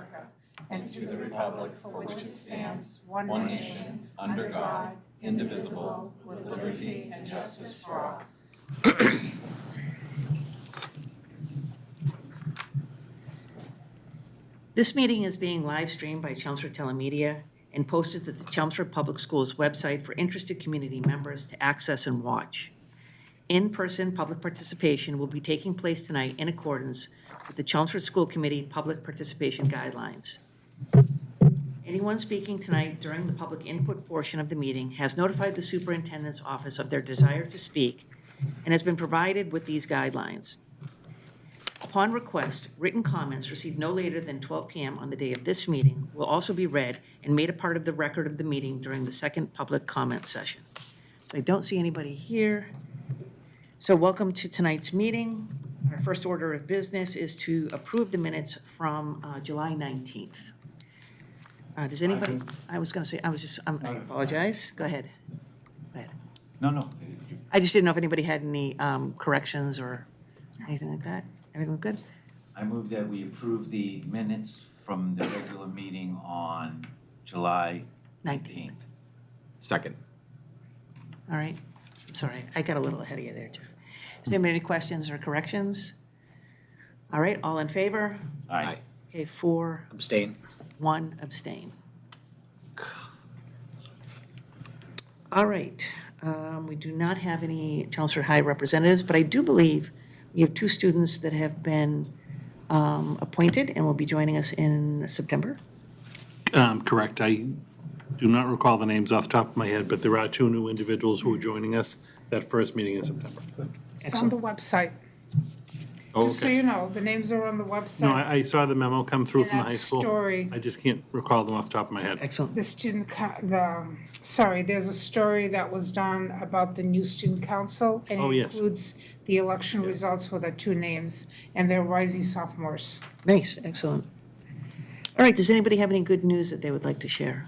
America, and to the republic for which it stands, one nation, under God, indivisible, with liberty and justice for all. This meeting is being live streamed by Chelmsford Telemedia and posted to the Chelmsford Public Schools website for interested community members to access and watch. In-person public participation will be taking place tonight in accordance with the Chelmsford School Committee Public Participation Guidelines. Anyone speaking tonight during the public input portion of the meeting has notified the Superintendent's office of their desire to speak and has been provided with these guidelines. Upon request, written comments received no later than 12 p.m. on the day of this meeting will also be read and made a part of the record of the meeting during the second public comment session. So I don't see anybody here. So welcome to tonight's meeting. Our first order of business is to approve the minutes from July 19th. Does anybody, I apologize. Go ahead. Go ahead. No. I just didn't know if anybody had any corrections or anything like that. Everything look good? I move that we approve the minutes from the regular meeting on July 19th. Second. All right. I'm sorry. I got a little ahead of you there, Jeff. Does anybody have any questions or corrections? All right. All in favor? Aye. Okay, 4, Abstain. 1 abstain. All right. We do not have any Chelmsford High representatives, but I do believe we have 2 students that have been appointed and will be joining us in September. Correct. I do not recall the names off the top of my head, but there are 2 new individuals who are joining us that first meeting in September. It's on the website. Oh, Just so okay. you know, the names are on the website. No, I saw the memo come through And from the that high school. story. I just can't recall them off the top of my head. Excellent. The there's a story that was done about the new student council. And Oh, it yes. includes the election results with the 2 names, and they're rising sophomores. Nice, excellent. All right, does anybody have any good news that they would like to share?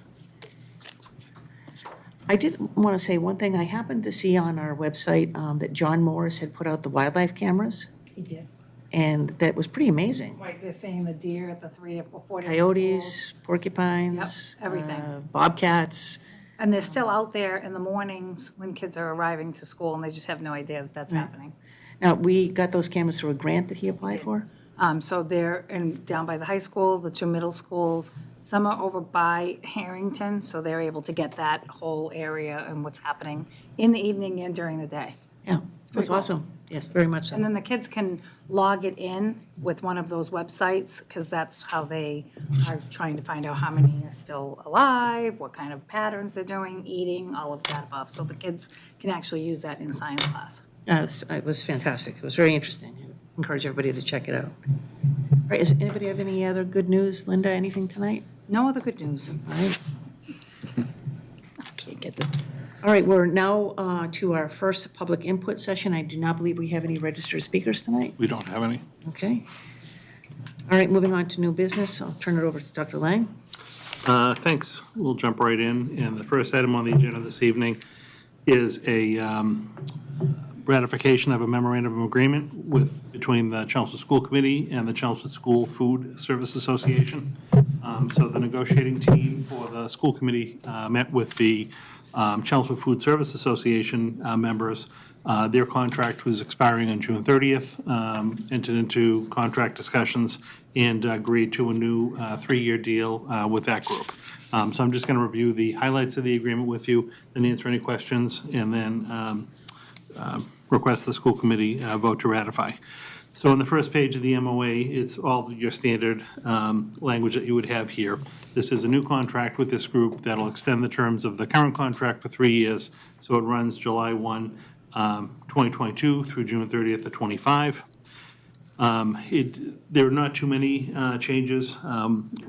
I did want to say one thing. I happened to see on our website that John Morris had put out the wildlife cameras, He did. and that was pretty amazing. Right, they're saying the deer at the 3 or 4 different schools. Coyotes, porcupines. Yep, everything. Bobcats. And they're still out there in the mornings when kids are arriving to school, and they just have no idea that that's happening. Now, we got those cameras through a grant that he applied for? So they're down by the high school, the 2 middle schools. Some are over by Harrington, so they're able to get that whole area and what's happening in the evening and during the day. Yeah, it was awesome. Yes, very much And so. then the kids can log it in with one of those websites, because that's how they are trying to find out how many are still alive, what kind of patterns they're doing, eating, all of that above. So the kids can actually use that in science class. It was fantastic. It was very interesting. I encourage everybody to check it out. All right, does anybody have any other good news? Linda, anything tonight? No other good news. All right. Can't get this. All right, we're now to our first public input session. I do not believe we have any registered speakers tonight. We don't have any. Okay. All right, moving on to new business. I'll turn it over to Dr. Lang. Thanks. We'll jump right in. And the first item on the agenda this evening is a ratification of a memorandum of agreement between the Chelmsford School Committee and the Chelmsford School Food Service Association. So the negotiating team for the school committee met with the Chelmsford Food Service Association members. Their contract was expiring on June 30th, entered into contract discussions and agreed to a new 3-year deal with that group. So I'm just going to review the highlights of the agreement with you, then answer any questions, and then request the school committee vote to ratify. So on the first page of the MOA, it's all your standard language that you would have here. This is a new contract with this group that'll extend the terms of the current contract for 3 years. So it runs July 1, 2022 through June 30th of 25. There are not too many changes.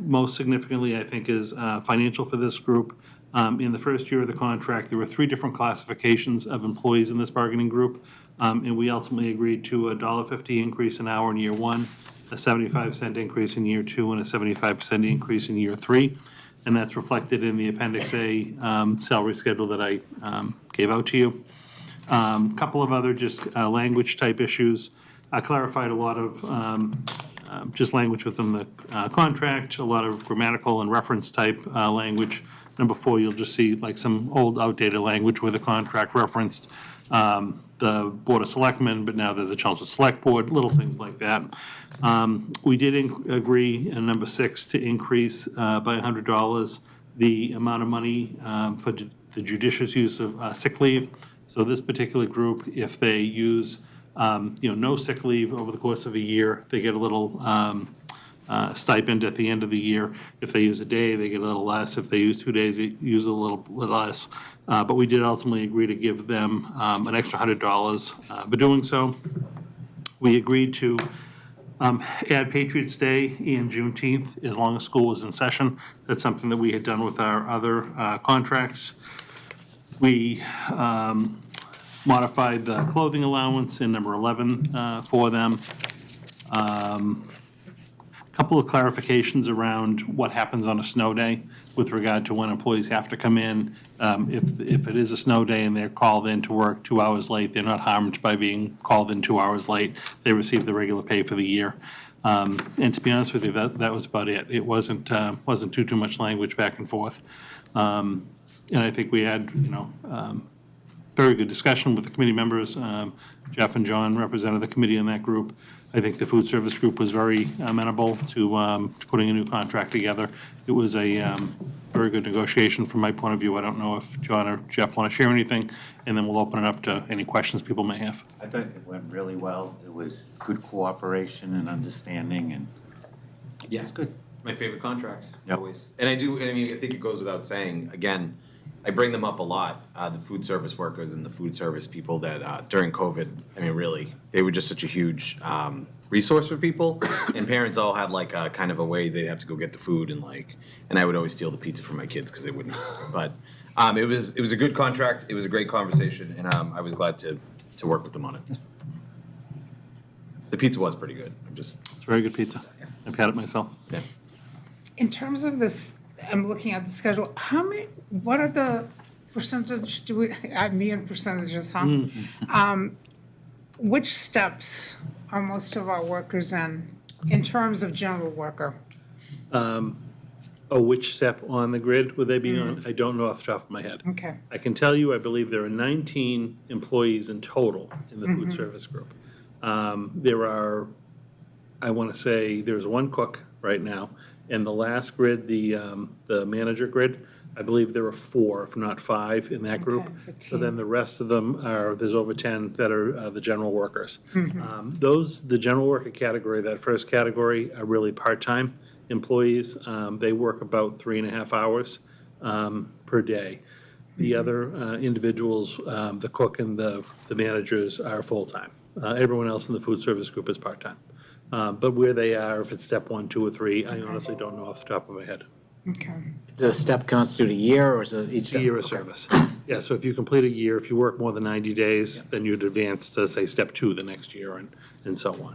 Most significantly, I think, is financial for this group. In the first year of the contract, there were 3 different classifications of employees in this bargaining group, and we ultimately agreed to a $1.50 increase an hour in year 1, a 75-cent increase in year 2, and a 75% increase in year 3. And that's reflected in the Appendix A salary schedule that I gave out to you. Couple of other just language type issues. I clarified a lot of just language within the contract, a lot of grammatical and reference type language. Number 4, you'll just see like some old outdated language where the contract referenced the Board of Selectmen, but now they're the Chelmsford Select Board, little things like that. We did agree in number 6 to increase by $100 the amount of money for the judicious use of sick leave. So this particular group, if they use no sick leave over the course of a year, they get a little stipend at the end of the year. If they use a day, they get a little less. If they use 2 days, they use a little less. But we did ultimately agree to give them an extra $100 for doing so. We agreed to add Patriots' Day and Juneteenth as long as school was in session. That's something that we had done with our other contracts. We modified the clothing allowance in number 11 for them. Couple of clarifications around what happens on a snow day with regard to when employees have to come in. If it is a snow day and they're called in to work 2 hours late, they're not harmed by being called in 2 hours late. They receive the regular pay for the year. And to be honest with you, that was about it. It wasn't too much language back and forth. And I think we had, very good discussion with the committee members. Jeff and John represented the committee in that group. I think the food service group was very amenable to putting a new contract together. It was a very good negotiation from my point of view. I don't know if John or Jeff want to share anything, and then we'll open it up to any questions people may have. I thought it went really well. It was good cooperation and understanding, and Yeah. it's good. My favorite contract, Yep. always. And I think it goes without saying, again, I bring them up a lot, the food service workers and the food service people that during COVID, really, they were just such a huge resource for people. And parents all had like a kind of a way they'd have to go get the food and I would always steal the pizza from my kids because they wouldn't. But it was a good contract. It was a great conversation, and I was glad to work with them on it. The pizza was pretty good. It's very good pizza. I've had it myself. Yeah. In terms of this, I'm looking at the schedule, what are the percentage, in percentages, huh? Which steps are most of our workers in terms of general worker? Which step on the grid would they be on? I don't know off the top of my head. Okay. I can tell you, I believe there are 19 employees in total in the food service group. There are, I want to say, there's one cook right now. And the last grid, the manager grid, I believe there are 4, if not 5, in that group. Okay, for So then the rest of them there's over 10 that are the general workers. The general worker category, that first category, are really part-time employees. They work about 3.5 hours per day. The other individuals, the cook and the managers, are full-time. Everyone else in the food service group is part-time. But where they are, if it's step 1, 2, or 3, I honestly don't know off the top of my head. Okay. The step constitute a year, or is it each It's a step? year of Okay. service. Yeah, so if you complete a year, if you work more than 90 days, then you'd advance to, say, step 2 the next year and so on.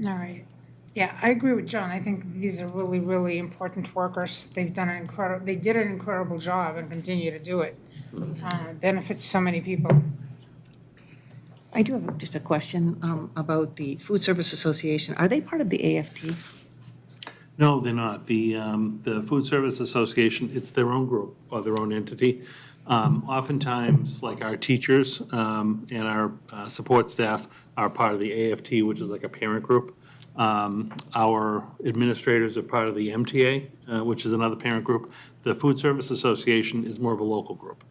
All right. Yeah, I agree with John. I think these are really, really important workers. They did an incredible job and continue to do it. Benefits so many people. I do have just a question about the Food Service Association. Are they part of the AFT? No, they're not. The Food Service Association, it's their own group or their own entity. Oftentimes, like our teachers and our support staff are part of the AFT, which is like a parent group. Our administrators are part of the MTA, which is another parent group. The Food Service Association is more of a local group.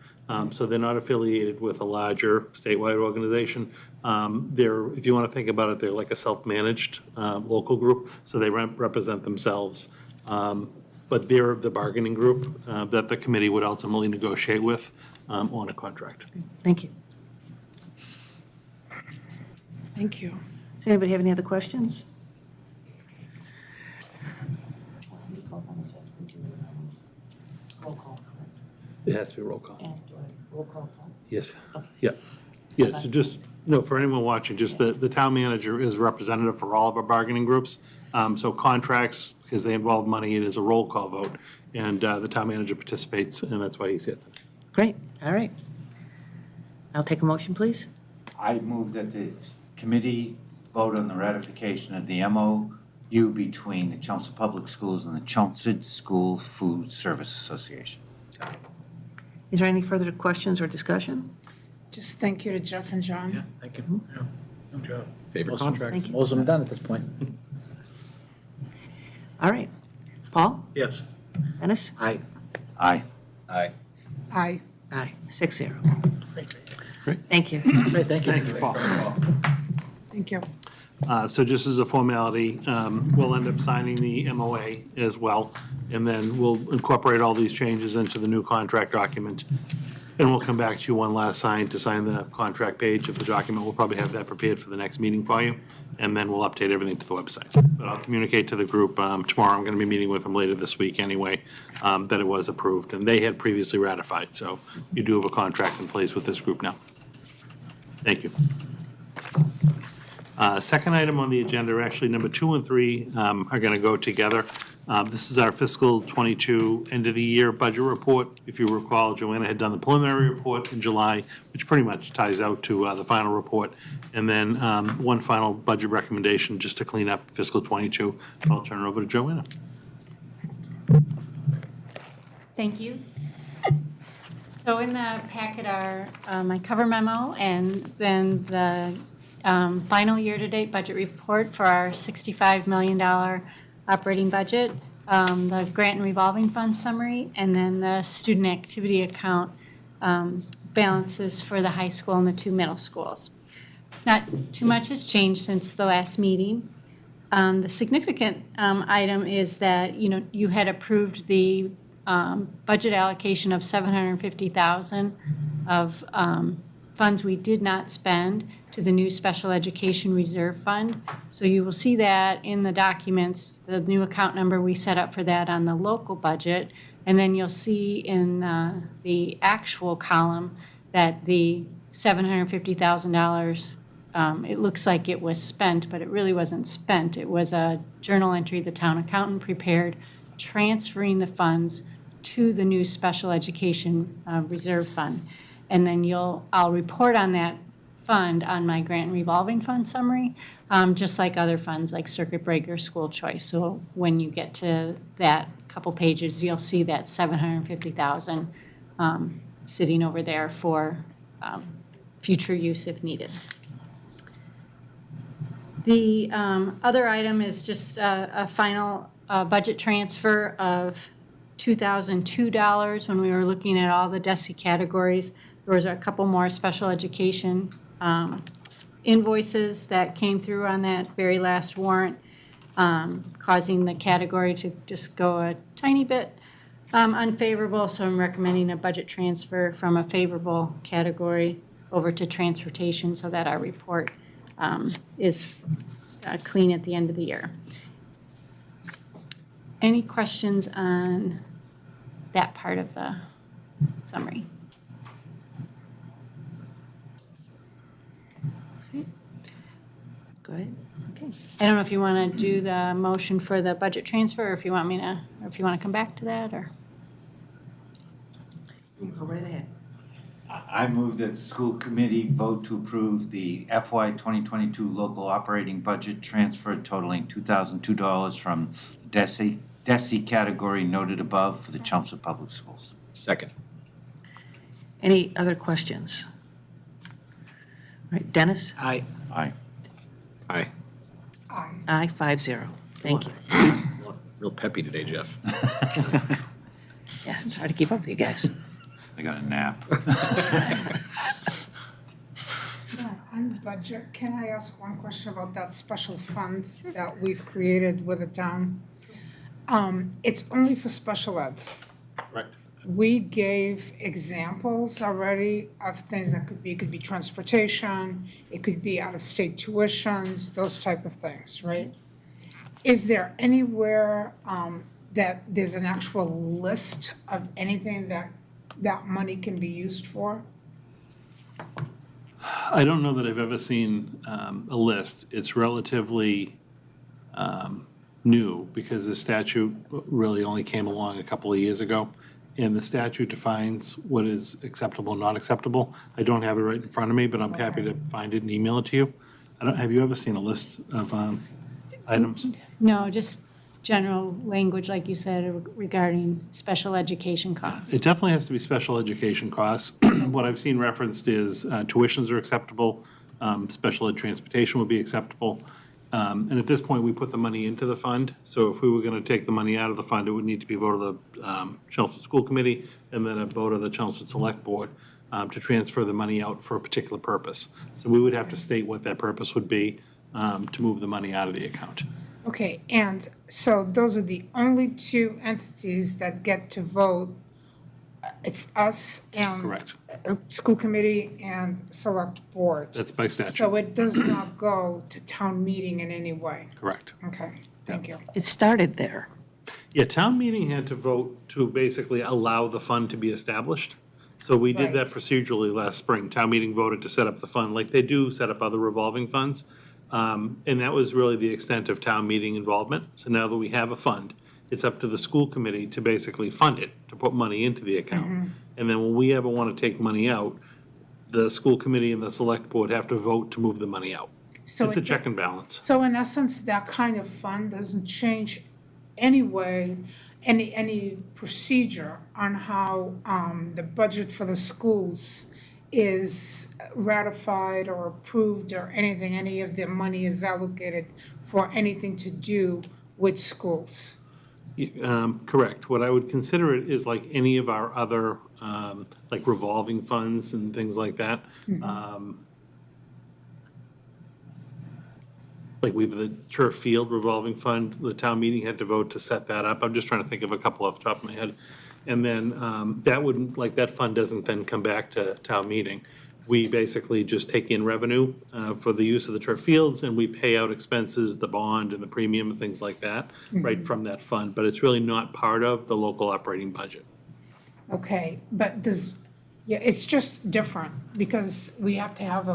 So they're not affiliated with a larger statewide organization. If you want to think about it, they're like a self-managed local group, so they represent themselves. But they're the bargaining group that the committee would ultimately negotiate with on a contract. Thank you. Thank you. Does anybody have any other questions? Roll call, It has to be a roll call. roll call. Yes, yeah. Yeah, so just, no, for anyone watching, just the town manager is representative for all of our bargaining groups. So contracts, because they involve money, it is a roll call vote. And the town manager participates, and that's why he's here tonight. Great, all right. I'll take a motion, please. I move that the committee vote on the ratification of the MOU MOU between the Chelmsford Public Schools and the Chelmsford School Food Service Association. Is there any further questions or discussion? Just thank you to Jeff and John. Yeah, thank you. Yeah, good job. Favorite Most- contract? Thank you. Most of them done at this point. All right. Paul? Yes. Dennis? Aye. Aye. Aye. Aye. Aye. 6-0. Great. Thank you. Great, thank you. Thank you, Paul. Thank you. So just as a formality, we'll end up signing the MOA as well, and then we'll incorporate all these changes into the new contract document. And we'll come back to you one last to sign the contract page of the document. We'll probably have that prepared for the next meeting for you, and then we'll update everything to the website. But I'll communicate to the group tomorrow. I'm going to be meeting with them later this week anyway, that it was approved, and they had previously ratified. So you do have a contract in place with this group now. Thank you. Second item on the agenda, actually, number 2 and 3 are going to go together. This is our fiscal '22 end-of-the-year budget report. If you recall, Joanna had done the preliminary report in July, which pretty much ties out to the final report. And then one final budget recommendation just to clean up fiscal '22. I'll turn it over to Joanna. Thank you. So in the packet are my cover memo and then the final year-to-date budget report for our $65 million operating budget, the grant and revolving fund summary, and then the student activity account balances for the high school and the 2 middle schools. Not too much has changed since the last meeting. The significant item is that, you had approved the budget allocation of $750,000 of funds we did not spend to the new special education reserve fund. So you will see that in the documents, the new account number we set up for that on the local budget. And then you'll see in the actual column that the $750,000, it looks like it was spent, but it really wasn't spent. It was a journal entry the town accountant prepared, transferring the funds to the new special education reserve fund. And then I'll report on that fund on my grant and revolving fund summary, just like other funds like circuit breaker, school choice. So when you get to that couple pages, you'll see that $750,000 sitting over there for future use if needed. The other item is just a final budget transfer of $2,002 when we were looking at all the DESI categories. There was a couple more special education invoices that came through on that very last warrant, causing the category to just go a tiny bit unfavorable. So I'm recommending a budget transfer from a favorable category over to transportation so that our report is clean at the end of the year. Any questions on that part of the summary? Go ahead. Okay. I don't know if you want to do the motion for the budget transfer, or if you want me to, or if you want to come back to that, or? Go right ahead. I move that the school committee vote to approve the FY 2022 local operating budget transfer totaling $2,002 from the DESI category noted above for the Chelmsford Public Schools. Second. Any other questions? All right, Dennis? Aye. Aye. Aye. Aye. Aye, 5-0. Thank you. Real peppy today, Jeff. Yeah, it's hard to keep up with you guys. I got a nap. On the budget, can I ask one question about that special fund that we've created with the town? It's only for special ed. Correct. We gave examples already of things that could be transportation, it could be out-of-state tuitions, those type of things, right? Is there anywhere that there's an actual list of anything that money can be used for? I don't know that I've ever seen a list. It's relatively new because the statute really only came along a couple of years ago. And the statute defines what is acceptable and not acceptable. I don't have it right in front of me, but I'm happy to find it and email it to you. Have you ever seen a list of items? No, just general language, like you said, regarding special education costs. It definitely has to be special education costs. What I've seen referenced is tuitions are acceptable, special ed transportation would be acceptable. And at this point, we put the money into the fund, so if we were going to take the money out of the fund, it would need to be a vote of the Chelmsford School Committee and then a vote of the Chelmsford Select Board to transfer the money out for a particular purpose. So we would have to state what that purpose would be to move the money out of the account. Okay, and so those are the only two entities that get to vote. It's us and Correct. School committee and select board. That's by statute. So it does not go to town meeting in any way. Correct. Okay, thank you. It started there. Yeah, town meeting had to vote to basically allow the fund to be established. So we did that Right. procedurally last spring. Town meeting voted to set up the fund, like they do set up other revolving funds. And that was really the extent of town meeting involvement. So now that we have a fund, it's up to the school committee to basically fund it, to put money into the account. And then when we ever want to take money out, the school committee and the select board have to vote to move the money out. So It's a it- check and balance. So in essence, that kind of fund doesn't change anyway, any procedure on how the budget for the schools is ratified or approved or anything, any of the money is allocated for anything to do with schools. Correct. What I would consider it is like any of our other, like revolving funds and things like that. Like we have the turf field revolving fund, the town meeting had to vote to set that up. I'm just trying to think of a couple off the top of my head. And then that wouldn't, like that fund doesn't then come back to town meeting. We basically just take in revenue for the use of the turf fields and we pay out expenses, the bond and the premium and things like that, right from that fund. But it's really not part of the local operating budget. Okay, but yeah, it's just different because we have to have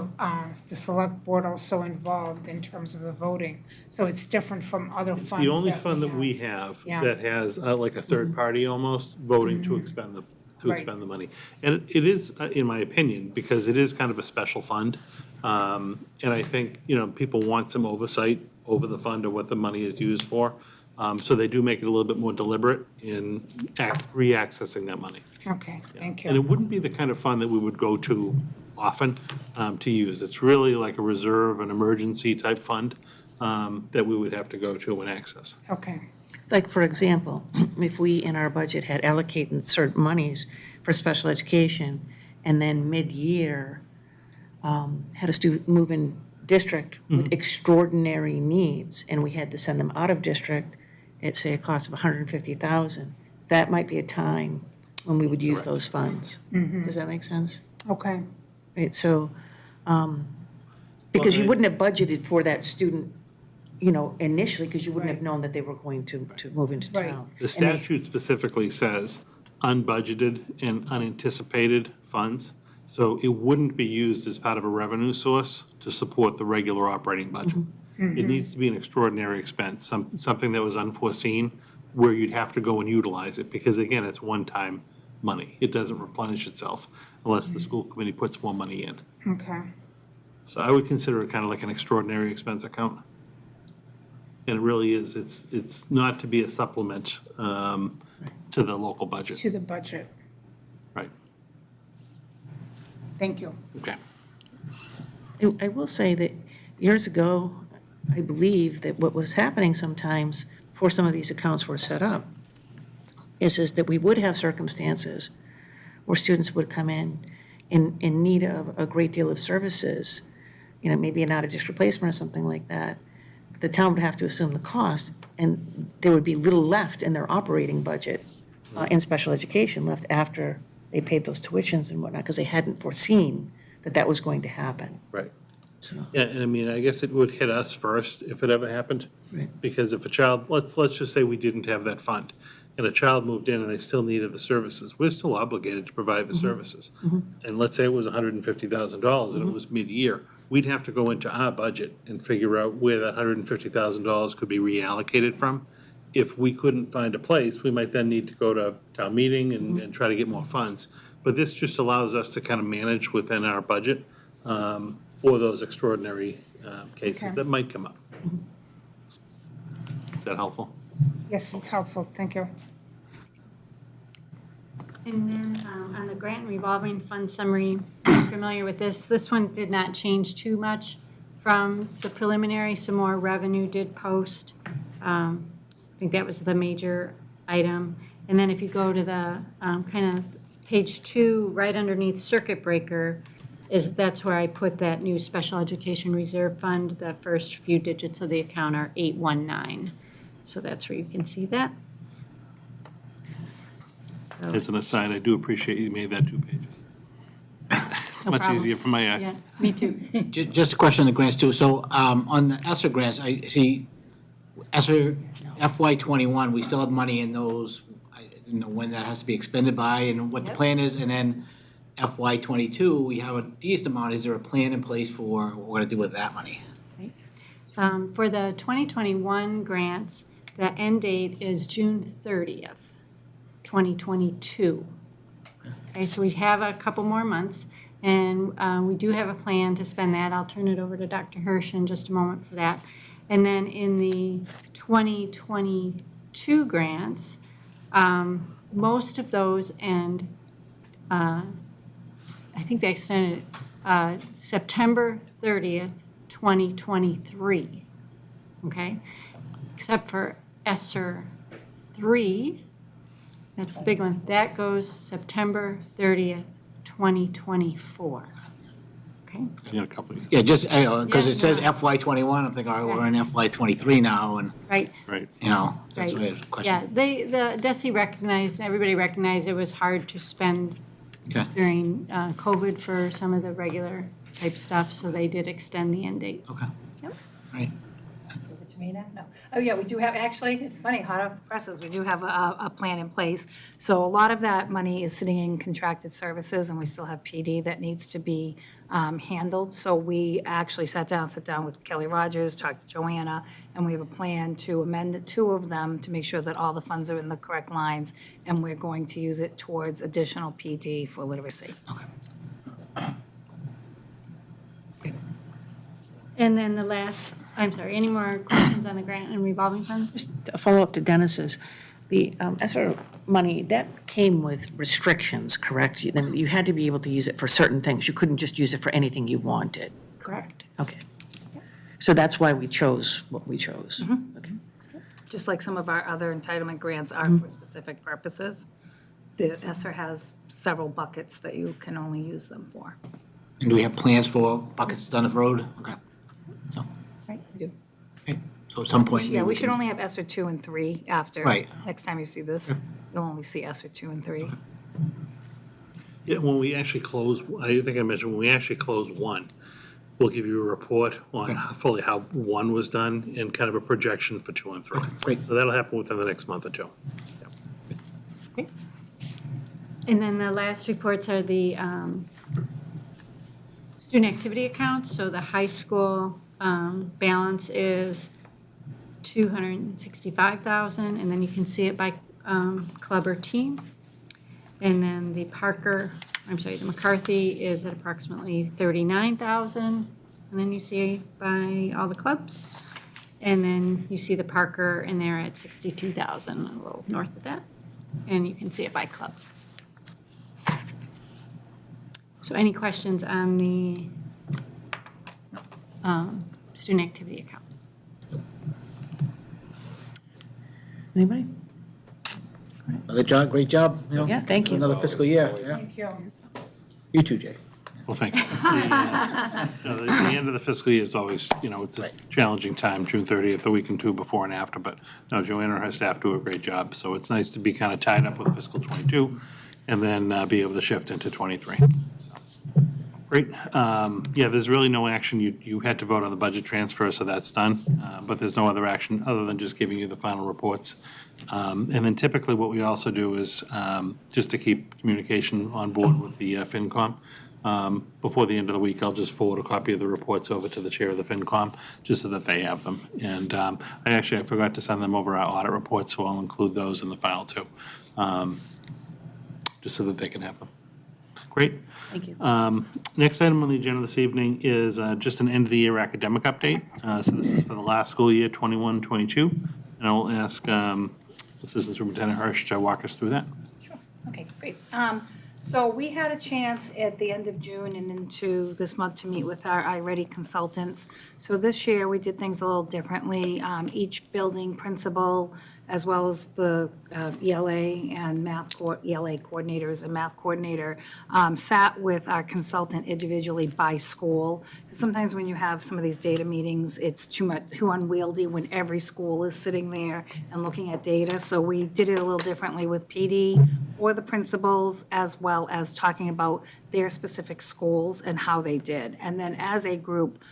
the select board also involved in terms of the voting. So it's different from other funds It's the only that fund that we have Yeah. that has like a third party almost voting to expend the, Right. money. And it is, in my opinion, because it is kind of a special fund. And I think, people want some oversight over the fund or what the money is used for. So they do make it a little bit more deliberate in re-accessing that money. Okay, thank And you. it wouldn't be the kind of fund that we would go to often to use. It's really like a reserve, an emergency type fund that we would have to go to and access. Okay, Like, for example, if we in our budget had allocated certain monies for special education, and then mid-year had a student move in district with extraordinary needs, and we had to send them out of district at, say, a cost of $150,000, that might be a time when we would use those funds. Does that make sense? okay, Right, so, because you wouldn't have budgeted for that student, initially, because you wouldn't have Right. known that they were going to move into Right. town. The And they- statute specifically says unbudgeted and unanticipated funds, so it wouldn't be used as part of a revenue source to support the regular operating budget. It needs to be an extraordinary expense, something that was unforeseen, where you'd have to go and utilize it, because again, it's one-time money. It doesn't replenish itself unless the school committee puts more money in. okay, So I would consider it kind of like an extraordinary expense account. And it really is, it's not to be a supplement to the local budget. to the budget. Right, Thank you. okay. I will say that years ago, I believe that what was happening sometimes before some of these accounts were set up is that we would have circumstances where students would come in need of a great deal of services, maybe an out-of-district placement or something like that. The town would have to assume the cost, and there would be little left in their operating budget in special education left after they paid those tuitions and whatnot, because they hadn't foreseen that that was going to happen. Right. So, Yeah, and I mean, I guess it would hit us first if it ever happened. Right. Because if a child, let's just say we didn't have that fund, and a child moved in and they still needed the services, we're still obligated to provide the services. And let's say it was $150,000 and it was mid-year, we'd have to go into our budget and figure out where that $150,000 could be reallocated from. If we couldn't find a place, we might then need to go to town meeting and try to get more funds. But this just allows us to kind of manage within our budget for those extraordinary cases Okay. that might come up. Is that helpful? Yes, it's helpful, thank you. And then on the grant and revolving fund summary, I'm familiar with this. This one did not change too much from the preliminary, some more revenue did post. I think that was the major item. And then if you go to the kind of page 2, right underneath circuit breaker, that's where I put that new special education reserve fund. The first few digits of the account are 819. So that's where you can see that. As an aside, I do appreciate you made that 2 pages. It's No much problem. easier for my eyes. Yeah, me too. Just a question on the grants too. So on the ESSER grants, I see ESSER FY '21, we still have money in those. I didn't know when that has to be expended by and what the Yep. plan is. And then FY '22, we have a decent amount. Is there a plan in place for what we're going to do with that money? For the 2021 grants, the end date is June 30th, 2022. Okay, so we have a couple more months, and we do have a plan to spend that. I'll turn it over to Dr. Hirsch in just a moment for that. And then in the 2022 grants, most of those end, I think they extended September 30th, 2023, okay? Except for ESSER 3, that's the big one, that goes September 30th, 2024, okay? Yeah, a couple of, Yeah, just, because Yeah, it says no. FY '21, I'm thinking, all right, we're in FY '23 now, and, Right, right. that's why I was right. Yeah, questioning. the DESI recognized, everybody recognized it was hard to spend Okay. during COVID for some of the regular type stuff, so they did extend the end date. Okay. Yep. Right. Give it to me now? No. Oh, yeah, we do have, actually, it's funny, hot off the presses, we do have a plan in place. So a lot of that money is sitting in contracted services, and we still have PD that needs to be handled. So we actually sat down with Kelly Rogers, talked to Joanna, and we have a plan to amend the 2 of them to make sure that all the funds are in the correct lines, and we're going to use it towards additional PD for literacy. And then the last, I'm sorry, any more questions on the grant and revolving funds? Just a follow-up to Dennis's, the ESSER money, that came with restrictions, correct? You had to be able to use it for certain things. You couldn't just use it for anything you wanted. Correct. Okay. So that's why we chose what we chose. Okay. Just like some of our other entitlement grants are for specific purposes. The ESSER has several buckets that you can only use them for. And do we have plans for buckets down the road? Okay. So, Right, we do. okay. So at some point. Yeah, maybe we should can- only have ESSER 2 and 3 after. Right. Next time you see this, you'll only see ESSER 2 and 3. Yeah, when we actually close, I think I mentioned, when we actually close 1, we'll give you a report on fully how 1 was done and kind of a projection for 2 and 3. Great. So that'll happen within the next month or 2. And then the last reports are the student activity accounts. So the high school balance is $265,000, and then you can see it by club or team. And then the the McCarthy is at approximately $39,000, and then you see by all the clubs. And then you see the Parker in there at $62,000, a little north of that. And you can see it by club. So any questions on the student activity accounts? Anybody? Another job, great job. Yeah, thank you. Another fiscal year. Yeah. Thank you. You too, Jay. Well, thank you. The end of the fiscal year is always, it's a challenging time, June 30th, the week and 2 before and after, but no, Joanna and her staff do a great job, so it's nice to be kind of tied up with fiscal '22 and then be able to shift into '23. Great. Yeah, there's really no action. You had to vote on the budget transfer, so that's done, but there's no other action other than just giving you the final reports. And then typically what we also do is, just to keep communication on board with the FinCom, before the end of the week, I'll just forward a copy of the reports over to the chair of the FinCom, just so that they have them. And I forgot to send them over our audit reports, so I'll include those in the file too, just so that they can have them. Great. Thank you. Next item on the agenda this evening is just an end-of-the-year academic update. So this is for the last school year, 21-22. And I will ask Assistant Superintendent Hirsch to walk us through that. Okay, great. So we had a chance at the end of June and into this month to meet with our iReady consultants. So this year, we did things a little differently. Each building principal, as well as the ELA and ELA coordinators and math coordinator, sat with our consultant individually by school. Sometimes when you have some of these data meetings, it's too unwieldy when every school is sitting there and looking at data. So we did it a little differently with PD or the principals, as well as talking about their specific schools and how they did. And then as a group,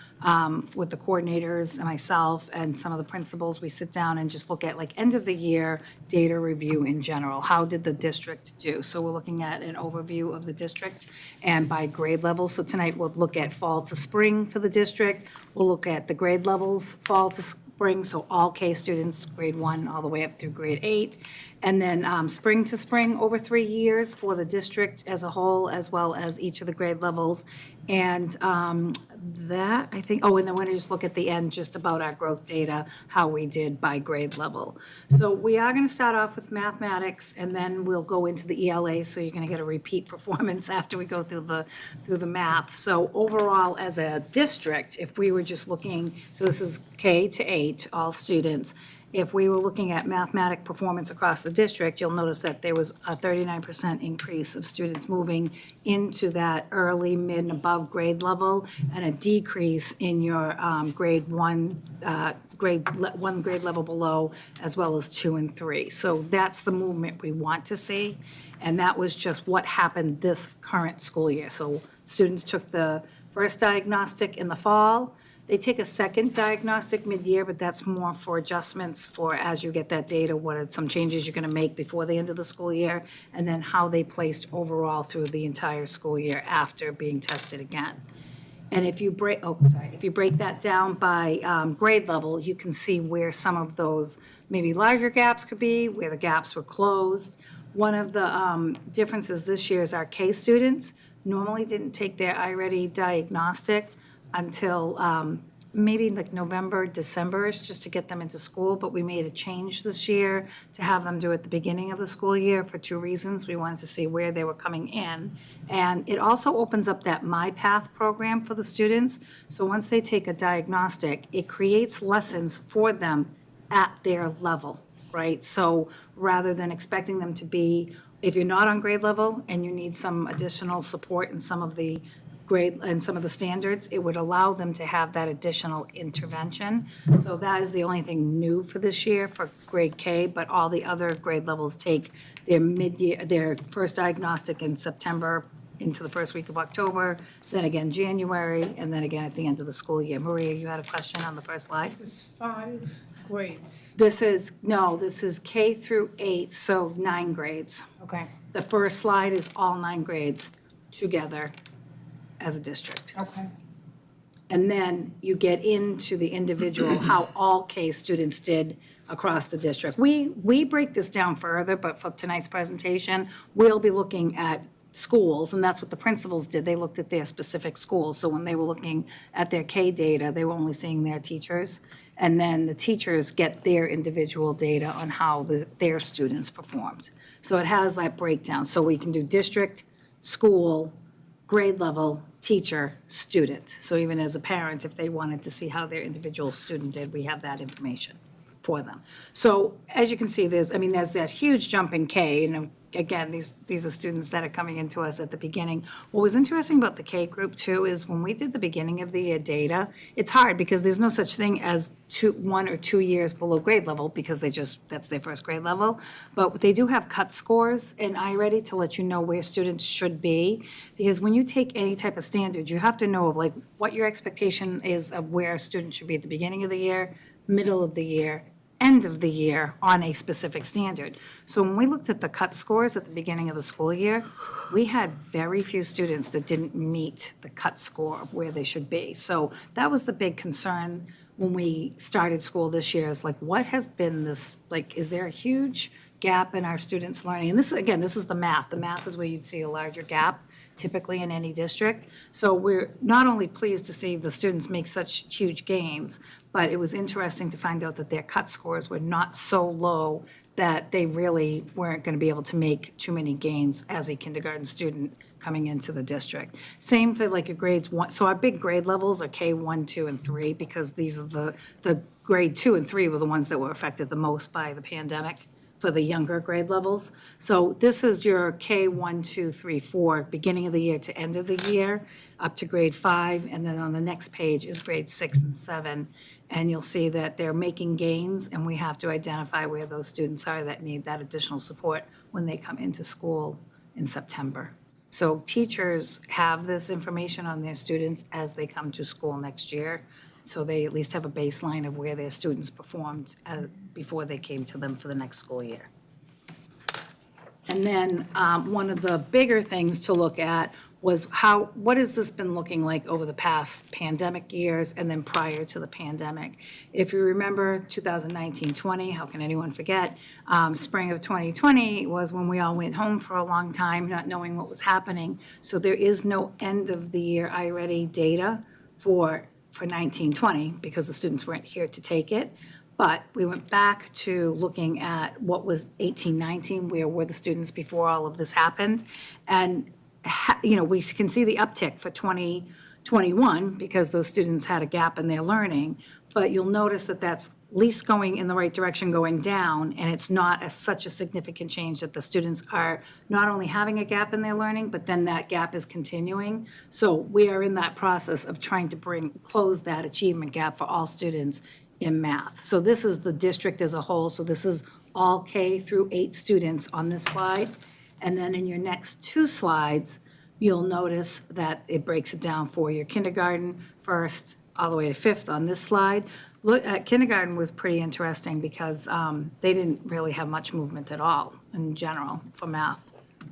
with the coordinators and myself and some of the principals, we sit down and just look at like end of the year data review in general. How did the district do? So we're looking at an overview of the district and by grade level. So tonight we'll look at fall to spring for the district. We'll look at the grade levels, fall to spring, so all K students, grade 1 all the way up through grade 8. And then spring to spring over 3 years for the district as a whole, as well as each of the grade levels. And that, I think, and then we're gonna just look at the end, just about our growth data, how we did by grade level. So we are gonna start off with mathematics, and then we'll go into the ELA, so you're gonna get a repeat performance after we go through the math. So overall, as a district, if we were just looking, so this is K to 8, all students. If we were looking at mathematic performance across the district, you'll notice that there was a 39% increase of students moving into that early, mid, and above grade level, and a decrease in your grade 1 grade level below, as well as 2 and 3. So that's the movement we want to see, and that was just what happened this current school year. So students took the first diagnostic in the fall. They take a second diagnostic mid-year, but that's more for adjustments for as you get that data, what are some changes you're going to make before the end of the school year, and then how they placed overall through the entire school year after being tested again. And if you break that down by grade level, you can see where some of those maybe larger gaps could be, where the gaps were closed. One of the differences this year is our K students normally didn't take their iReady diagnostic until maybe like November, December-ish, just to get them into school. But we made a change this year to have them do it at the beginning of the school year for 2 reasons. We wanted to see where they were coming in. And it also opens up that My Path program for the students. So once they take a diagnostic, it creates lessons for them at their level, right? So rather than expecting them to be, if you're not on grade level and you need some additional support in some of the grade and some of the standards, it would allow them to have that additional intervention. So that is the only thing new for this year for grade K, but all the other grade levels take their mid-year, their first diagnostic in September into the first week of October, then again January, and then again at the end of the school year. Maria, you had a question on the first slide? This is 5 grades. This is K through 8, so 9 grades. Okay, The first slide is all 9 grades together as a district. okay. And then you get into the individual, how all K students did across the district. We break this down further, but for tonight's presentation, we'll be looking at schools, and that's what the principals did. They looked at their specific schools. So when they were looking at their K data, they were only seeing their teachers. And then the teachers get their individual data on how their students performed. So it has that breakdown. So we can do district, school, grade level, teacher, student. So even as a parent, if they wanted to see how their individual student did, we have that information for them. So as you can see, there's that huge jump in K, again, these are students that are coming into us at the beginning. What was interesting about the K group too is when we did the beginning of the year data, it's hard because there's no such thing as 1 or 2 years below grade level because that's their first grade level. But they do have cut scores in iReady to let you know where students should be. Because when you take any type of standard, you have to know of like what your expectation is of where a student should be at the beginning of the year, middle of the year, end of the year on a specific standard. So when we looked at the cut scores at the beginning of the school year, we had very few students that didn't meet the cut score of where they should be. So that was the big concern when we started school this year, is like, what has been this, like, is there a huge gap in our students' learning? And this is the math. The math is where you'd see a larger gap. typically in any district. So we're not only pleased to see the students make such huge gains, but it was interesting to find out that their cut scores were not so low that they really weren't going to be able to make too many gains as a kindergarten student coming into the district. Same for like your grades one, so our big grade levels are K1, 2, and 3, because these are the grade 2 and 3 were the ones that were affected the most by the pandemic for the younger grade levels. So this is your K1, 2, 3, 4, beginning of the year to end of the year, up to grade 5, and then on the next page is grade 6 and 7. And you'll see that they're making gains, and we have to identify where those students are that need that additional support when they come into school in September. So teachers have this information on their students as they come to school next year, so they at least have a baseline of where their students performed before they came to them for the next school year. And then one of the bigger things to look at was what has this been looking like over the past pandemic years and then prior to the pandemic? If you remember 2019-20, how can anyone forget? Spring of 2020 was when we all went home for a long time, not knowing what was happening. So there is no end of the year I-Ready data for 19-20 because the students weren't here to take it. But we went back to looking at what was 18-19, where were the students before all of this happened. And we can see the uptick for 2021 because those students had a gap in their learning, but you'll notice that that's at least going in the right direction, going down, and it's not such a significant change that the students are not only having a gap in their learning, but then that gap is continuing. So we are in that process of trying to close that achievement gap for all students in math. So this is the district as a whole, so this is all K through 8 students on this slide. And then in your next 2 slides, you'll notice that it breaks it down for your kindergarten, first, all the way to 5th on this slide. Look, kindergarten was pretty interesting because they didn't really have much movement at all in general for math,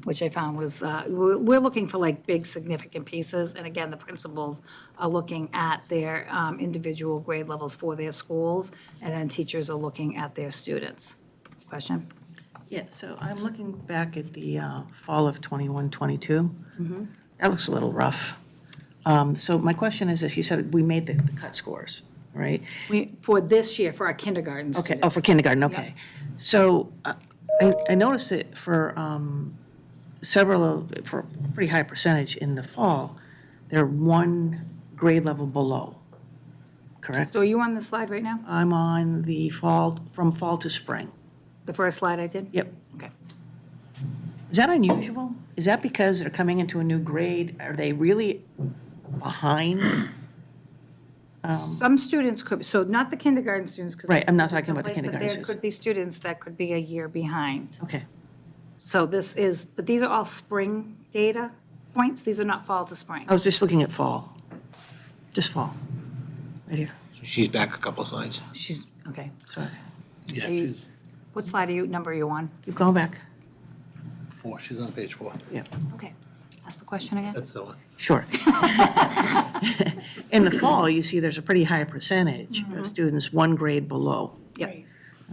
which I found was, we're looking for like big significant pieces. And again, the principals are looking at their individual grade levels for their schools, and then teachers are looking at their students. Question? Yeah, so I'm looking back at the fall of 21-22. That looks a little rough. So my question is this, you said we made the cut scores, right? For this year, for our kindergarten Okay, students. oh, for kindergarten, okay. So I noticed that for for a pretty high percentage in the fall, they're 1 grade level below, correct? So are you on the slide right now? I'm on the fall, from fall to spring. The first slide I did? Yep. Okay. Is that unusual? Is that because they're coming into a new grade? Are they really behind? Some students could, so not the kindergarten students, because. Right, I'm not talking about the kindergarten There students. could be students that could be a year behind. Okay, So but these are all spring data points, these are not fall to spring. I was just looking at fall. Just fall, right here, She's back a couple slides. Okay. sorry. Yeah, Are you- she's What slide number are you on? Keep going back. 4, she's on page 4. Yeah, Okay. Ask the question again? That's the one. sure. In the fall, you see there's a pretty high percentage of students 1 grade below. Yep.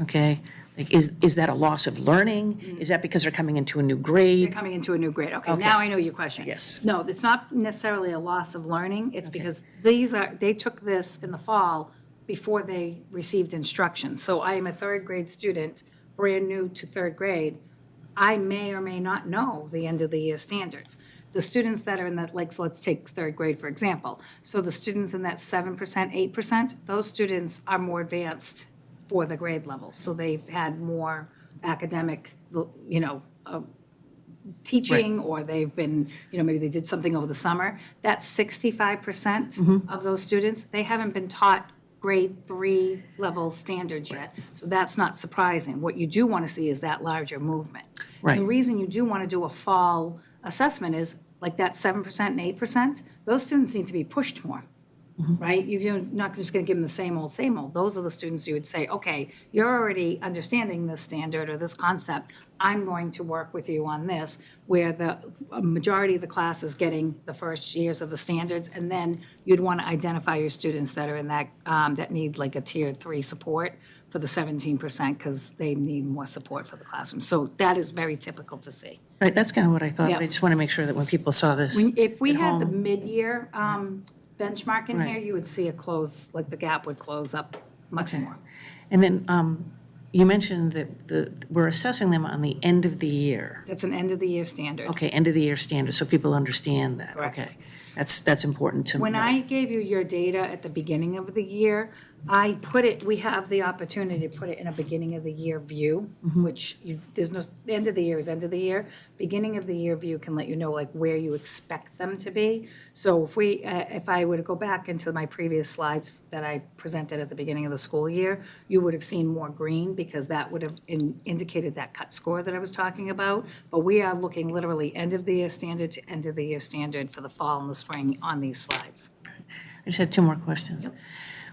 Okay? Like, is that a loss of learning? Is that because they're coming into a new You're grade? coming into a new grade. Okay, Okay. now I know your question. Yes. No, it's not necessarily a loss of learning. It's because they took this in the fall before they received instruction. So I am a 3rd grade student, brand new to 3rd grade. I may or may not know the end of the year standards. The students that are in that, like, so let's take 3rd grade, for example. So the students in that 7%, 8%, those students are more advanced for the grade level. So they've had more academic, teaching, or they've been, maybe they did something over the summer. That's 65% of those students, they haven't been taught grade 3 level standards yet. So that's not surprising. What you do want to see is that larger movement. Right. The reason you do want to do a fall assessment is like that 7% and 8%, those students need to be pushed more. Right? You're not just going to give them the same old, same old. Those are the students you would say, okay, you're already understanding this standard or this concept. I'm going to work with you on this, where a majority of the class is getting the first years of the standards, and then you'd want to identify your students that are in that, that need like a tier 3 support for the 17% because they need more support for the classroom. So that is very typical to see. Right, that's kind of what I thought, but I Yeah. just want to make sure that when people saw this If we at had the home- mid-year benchmark in Right. here, you would see it close, like the gap would close up much Okay. more. And then you mentioned that we're assessing them on the end of the year. It's an end-of-the-year standard. Okay, end of the year standard, so people understand that. Correct. Okay, that's important to know. When I gave you your data at the beginning of the year, I put it, we have the opportunity to put it in a beginning of the year view, which there's no, the end of the year is end of the year. Beginning of the year view can let you know like where you expect them to be. So if I were to go back into my previous slides that I presented at the beginning of the school year, you would have seen more green because that would have indicated that cut score that I was talking about. But we are looking literally end of the year standard to end of the year standard for the fall and the spring on these slides. I just had two more questions.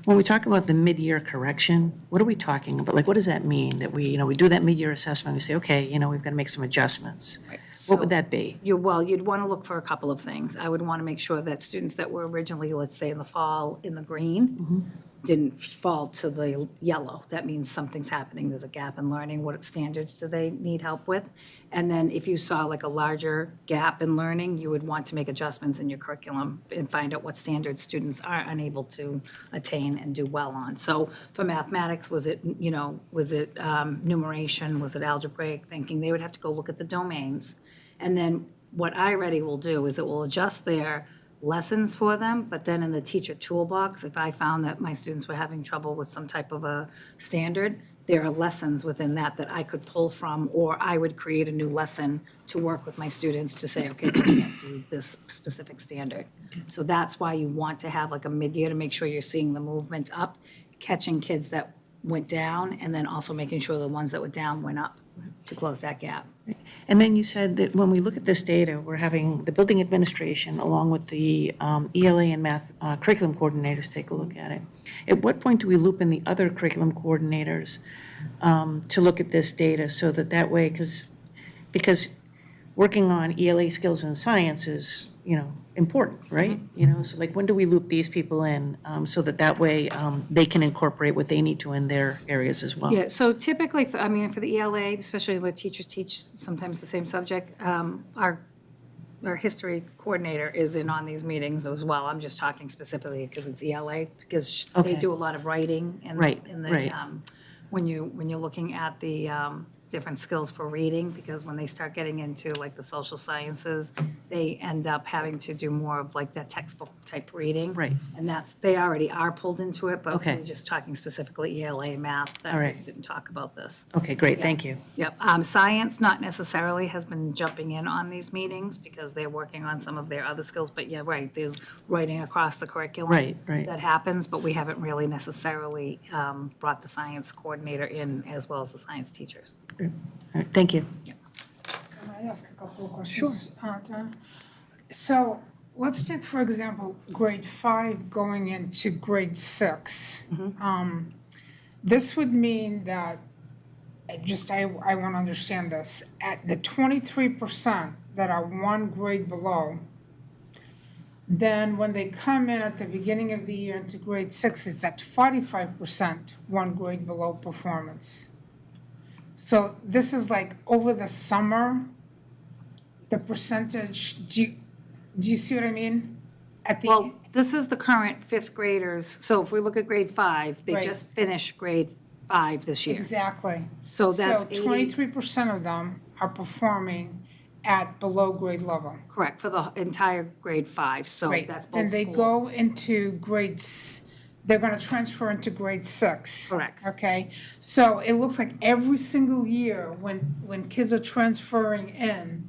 When we talk about the mid-year correction, what are we talking about? Like, what does that mean? That we do that mid-year assessment, we say, okay, we've got to make some adjustments. What would that be? You'd want to look for a couple of things. I would want to make sure that students that were originally, let's say in the fall, in the green, didn't fall to the yellow. That means something's happening, there's a gap in learning, what standards do they need help with? And then if you saw like a larger gap in learning, you would want to make adjustments in your curriculum and find out what standards students are unable to attain and do well on. So for mathematics, was it numeration, was it algebraic thinking? They would have to go look at the domains. And then what iReady will do is it will adjust their lessons for them, but then in the teacher toolbox, if I found that my students were having trouble with some type of a standard, there are lessons within that I could pull from, or I would create a new lesson to work with my students to say, okay, they can't do this specific standard. So that's why you want to have like a mid-year to make sure you're seeing the movement up, catching kids that went down, and then also making sure the ones that were down went up to close that gap. And then you said that when we look at this data, we're having the building administration along with the ELA and math curriculum coordinators take a look at it. At what point do we loop in the other curriculum coordinators to look at this data so that way, because working on ELA skills and science is, important, right? So like when do we loop these people in so that way they can incorporate what they need to in their areas as well? Yeah, so typically, for the ELA, especially where teachers teach sometimes the same subject, our history coordinator is in on these meetings as well. I'm just talking specifically because it's ELA, because they Okay. do a lot of writing and Right, in the, right. when you're looking at the different skills for reading, because when they start getting into like the social sciences, they end up having to do more of like that textbook type reading. Right. And they already are pulled into it, but Okay. we're just talking specifically ELA math, that All we right. didn't talk about this. Okay, great, thank you. Yep, science not necessarily has been jumping in on these meetings because they're working on some of their other skills, but yeah, right, there's writing across the curriculum. Right, right. That happens, but we haven't really necessarily brought the science coordinator in as well as the science teachers. All right, thank you. Can I ask a couple of questions? Sure. So let's take, for example, grade 5 going into grade 6. This would mean that, I want to understand this, at the 23% that are one grade below, then when they come in at the beginning of the year into grade 6, it's at 45% one grade below performance. So this is like over the summer, the percentage, do you see what I mean? Well, this is the current fifth graders, so if we look at grade 5, they Right. just finished grade 5 this year. Exactly. So that's 80 23% of them are performing at below grade level. Correct, for the entire grade 5, so Right. that's both And they schools. go into they're gonna transfer into grade 6. Correct. Okay, so it looks like every single year when kids are transferring in,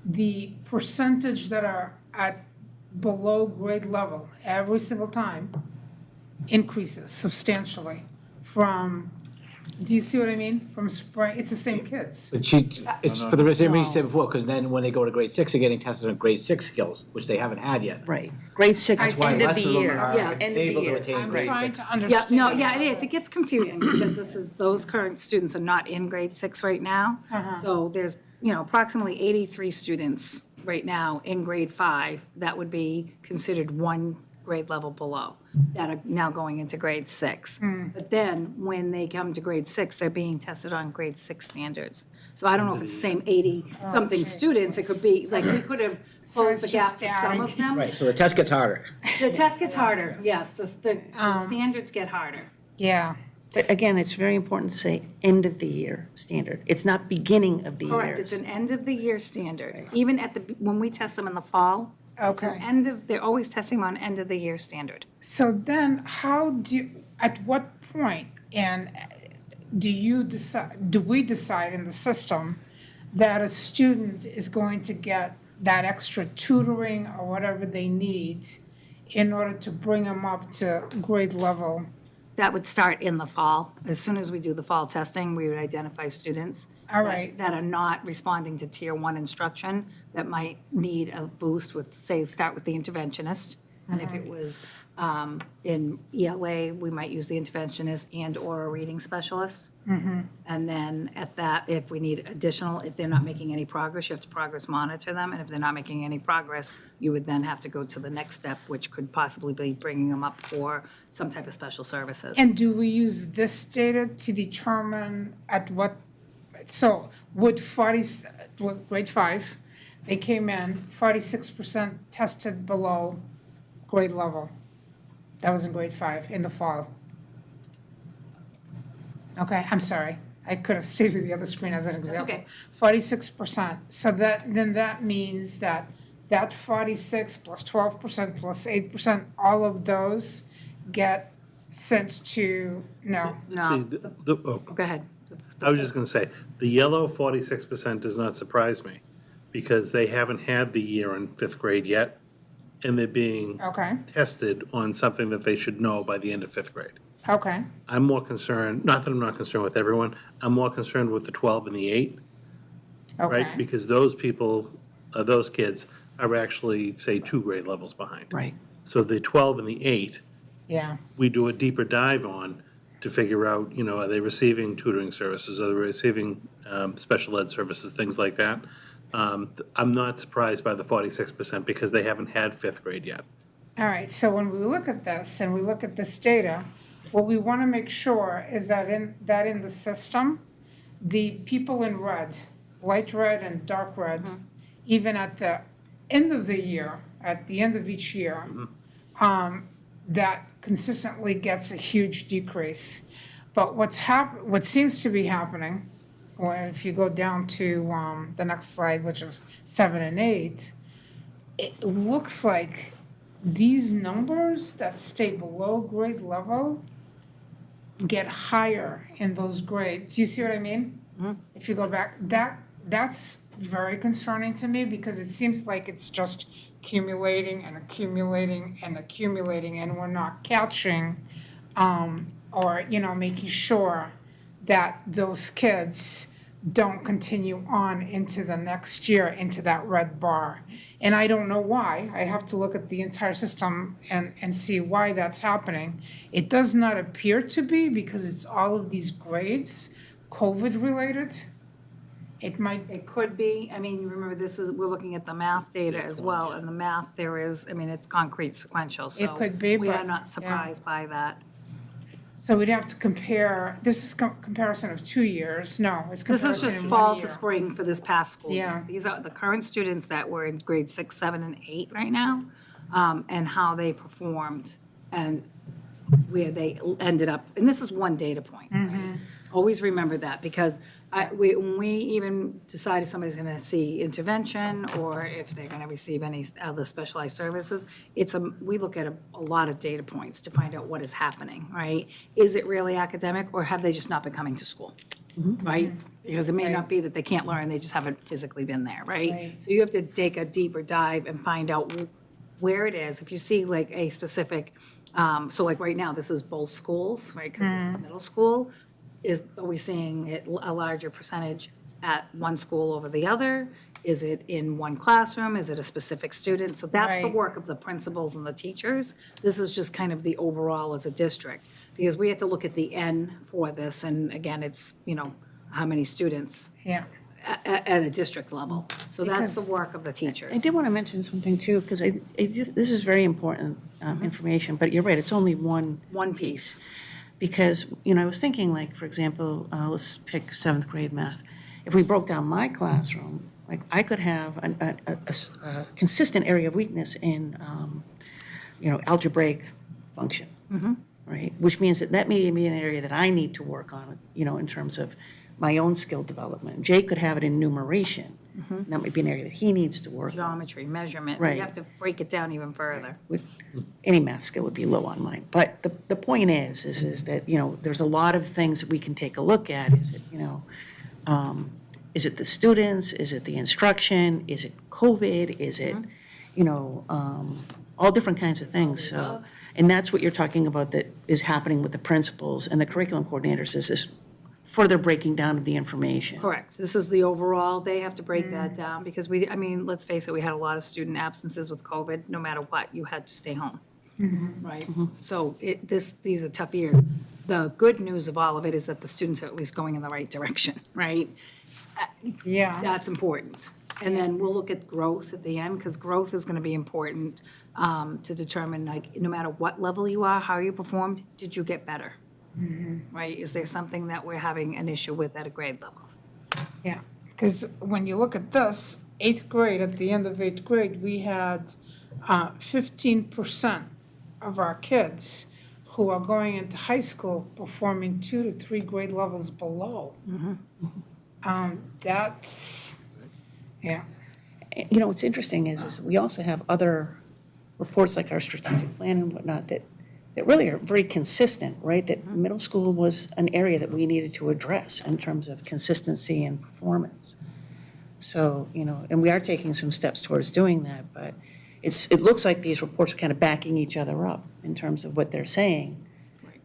the percentage that are at below grade level every single time increases substantially from, do you see what I mean? From spring, it's the same kids. But it's for the same reason you said before, because then when they go to grade 6, they're getting tested on grade 6 skills, which they haven't had yet. Right, grade 6, That's why end of less the of them year. are Yeah, End of able the to year. attain I'm grade trying 6. to understand. Yeah, it is, it gets confusing because those current students are not in grade 6 right now. So there's, approximately 83 students right now in grade 5 that would be considered one grade level below that are now going into grade 6. But then, when they come to grade 6, they're being tested on grade 6 standards. So I don't know if it's the same 80-something students, it could be, like, we could have So closed it's the gap just to some of adding- them. Right, so the test gets harder. The test gets harder, yes, the standards get harder. Yeah, But again, it's very important to say end of the year standard. It's not beginning of the year. Correct, it's an end of the year standard. Even when we test them in the fall, it's an Okay. they're always testing them on end of the year standard. so then at what point, and do we decide in the system that a student is going to get that extra tutoring or whatever they need in order to bring them up to grade level? That would start in the fall. As soon as we do the fall testing, we would identify students All right. that are not responding to tier 1 instruction, that might need a boost with, say, start with the interventionist. And if it was in ELA, we might use the interventionist and/or a reading specialist. And then at that, if we need additional, if they're not making any progress, you have to progress monitor them. And if they're not making any progress, you would then have to go to the next step, which could possibly be bringing them up for some type of special services. And do we use this data to determine at what, so would grade 5, they came in, 46% tested below grade level. That was in grade 5 in the fall. Okay, I'm sorry. I could have stayed with the other screen as an example. okay. 46%. So that means that 46 plus 12% plus 8%, all of those get sent to, no. See, No, go ahead. I was just gonna say, the yellow 46% does not surprise me, because they haven't had the year in 5th grade yet, and they're being Okay, tested on something that they should know by the end of 5th grade. okay, I'm more concerned, not that I'm not concerned with everyone, I'm more concerned with the 12 and the 8, right? okay. Because those people, those kids are actually, say, 2 grade levels behind. Right. So the 12 and the 8, Yeah, we do a deeper dive on to figure out, are they receiving tutoring services, are they receiving special ed services, things like that. I'm not surprised by the 46% because they haven't had 5th grade yet. all right. So when we look at this and we look at this data, what we want to make sure is that in the system, the people in red, light red and dark red, even at the end of the year, at the end of each year, that consistently gets a huge decrease. But what seems to be happening, well, if you go down to the next slide, which is 7 and 8, it looks like these numbers that stay below grade level get higher in those grades. Do you see what I mean? If you go back, that's very concerning to me because it seems like it's just accumulating and accumulating and accumulating, and we're not catching or making sure that those kids don't continue on into the next year into that red bar. And I don't know why. I'd have to look at the entire system and see why that's happening. It does not appear to be because it's all of these grades COVID related. It could be, I mean, remember, we're looking at the math data as well, and the math it's concrete sequential, so. It could be, We are but- not yeah. surprised by that. So we'd have to compare, this is comparison of 2 years, no, it's This comparison is just in fall 1 to year. spring for this past school year. Yeah. These are the current students that were in grade 6, 7, and 8 right now, and how they performed and where they ended up. And this is one data point, right? Always remember that, because when we even decide if somebody's going to see intervention or if they're going to receive any other specialized services, we look at a lot of data points to find out what is happening, right? Is it really academic, or have they just not been coming to school, right? Because it may not be that they can't learn, they just haven't physically been there, right? Right. So you have to take a deeper dive and find out where it is. If you see like a specific, so like right now, this is both schools, right? Because this is middle school. Are we seeing a larger percentage at one school over the other? Is it in one classroom? Is it a specific student? So that's the Right. work of the principals and the teachers. This is just kind of the overall as a district, because we have to look at the N for this, and again, it's, how many students Yeah, at a district level. So that's Because the work of the teachers. I did want to mention something too, because this is very important information, but you're right, it's only one. One piece. Because, I was thinking like, for example, let's pick seventh grade math. If we broke down my classroom, like I could have a consistent area of weakness in, algebraic function. Right? Which means that may be an area that I need to work on, in terms of my own skill development. Jay could have it in numeration. That might be an area that he needs to work on. Geometry, measurement. Right. You have to break it down even further. With any math skill would be low on mine. But the point is that, there's a lot of things that we can take a look at. Is it the students? Is it the instruction? Is it COVID? Is it, all different kinds of things. So, and that's what you're talking about that is happening with the principals and the curriculum coordinators, is this further breaking down of the information. Correct. This is the overall, they have to break that down because let's face it, we had a lot of student absences with COVID. No matter what, you had to stay home. Right? So these are tough years. The good news of all of it is that the students are at least going in the right direction, right? Yeah. That's important. And then we'll look at growth at the end, because growth is going to be important to determine, like, no matter what level you are, how you performed, did you get better? Right? Is there something that we're having an issue with at a grade level? Yeah, because when you look at this, eighth grade, at the end of eighth grade, we had 15% of our kids who are going into high school performing 2 to 3 grade levels below. That's, yeah. What's interesting is we also have other reports like our strategic plan and whatnot that really are very consistent, right? That middle school was an area that we needed to address in terms of consistency and performance. So, and we are taking some steps towards doing that, but it looks like these reports are kind of backing each other up in terms of what they're saying.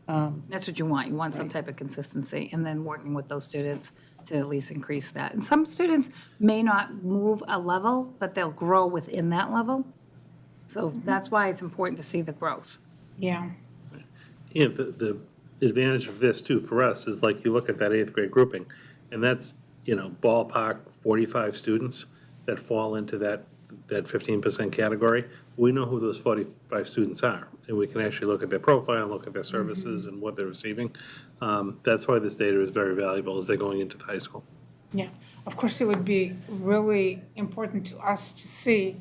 That's what you want. You want some type of consistency, and then working with those students to at least increase that. And some students may not move a level, but they'll grow within that level. So that's why it's important to see the growth. Yeah. Yeah, the advantage of this too for us is like you look at that eighth grade grouping, and that's, ballpark 45 students that fall into that 15% category. We know who those 45 students are, and we can actually look at their profile, look at their services and what they're receiving. That's why this data is very valuable as they're going into the high school. Yeah, of course, it would be really important to us to see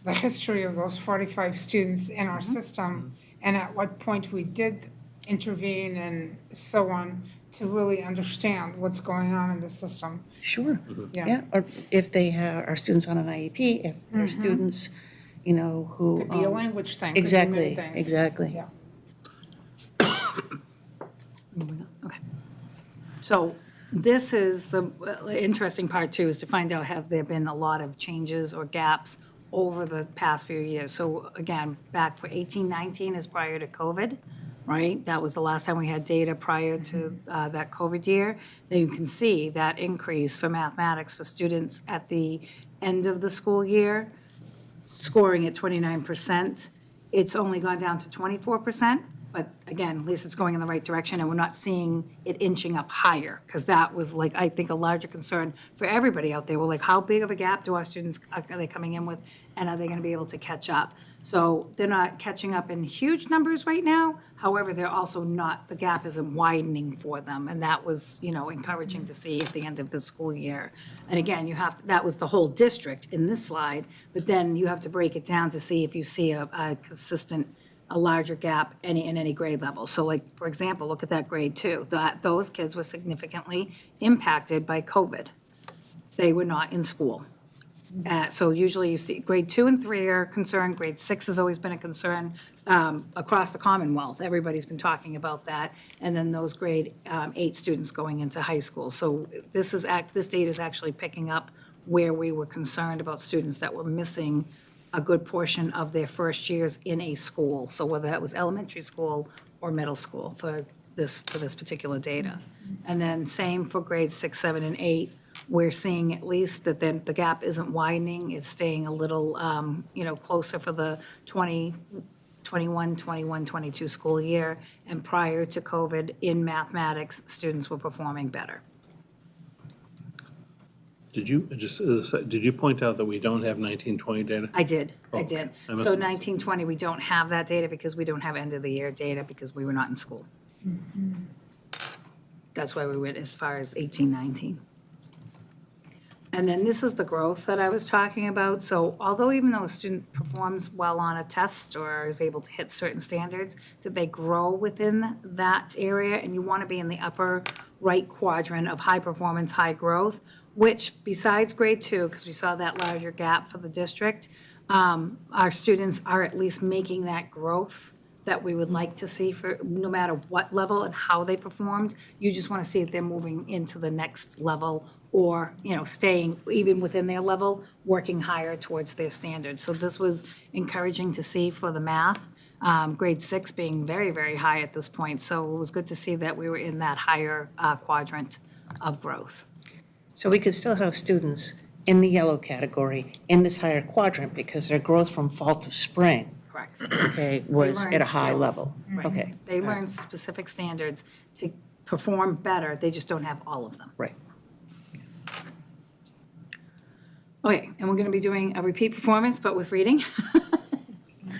the history of those 45 students in our system and at what point we did intervene and so on to really understand what's going on in the system. Sure. Yeah. Yeah, or if they are students on an IEP, if they're students, who. Could be a language thing, could be Exactly, many things. exactly. Yeah. Okay. So this is the interesting part too, is to find out, have there been a lot of changes or gaps over the past few years? So again, back for 18-19 is prior to COVID, right? That was the last time we had data prior to that COVID year. Then you can see that increase for mathematics for students at the end of the school year, scoring at 29%. It's only gone down to 24%. But again, at least it's going in the right direction, and we're not seeing it inching up higher, because that was like, I think, a larger concern for everybody out there. We're like, how big of a gap do our students, are they coming in with, and are they going to be able to catch up? So they're not catching up in huge numbers right now. However, they're also not, the gap isn't widening for them, and that was, encouraging to see at the end of the school year. And again, that was the whole district in this slide, but then you have to break it down to see if you see a consistent, a larger gap in any grade level. So like, for example, look at that grade 2. Those kids were significantly impacted by COVID. They were not in school. So usually you see grade 2 and 3 are concerned, grade 6 has always been a concern across the Commonwealth. Everybody's been talking about that. And then those grade 8 students going into high school. So this data is actually picking up where we were concerned about students that were missing a good portion of their first years in a school. So whether that was elementary school or middle school for this particular data. And then same for grades 6, 7, and 8. We're seeing at least that then the gap isn't widening. It's staying a little, closer for the 2021, 22 school year. And prior to COVID, in mathematics, students were performing better. Did you, just, as a did you point out that we don't have 1920 data? I did. Oh, I did. I must So have- 1920, we don't have that data because we don't have end of the year data because we were not in school. That's why we went as far as 18, 19. And then this is the growth that I was talking about. So although even though a student performs well on a test or is able to hit certain standards, did they grow within that area? And you want to be in the upper right quadrant of high performance, high growth, which besides grade 2, because we saw that larger gap for the district, our students are at least making that growth that we would like to see for no matter what level and how they performed. You just want to see if they're moving into the next level or, staying even within their level, working higher towards their standards. So this was encouraging to see for the math, grade 6 being very, very high at this point. So it was good to see that we were in that higher quadrant of growth. So we could still have students in the yellow category in this higher quadrant because their growth from fall to spring, Correct. okay, was learned at a high skills. level. Right. Okay, They learn specific standards to perform better. They just don't have all of them. right. Okay, and we're going to be doing a repeat performance, but with reading.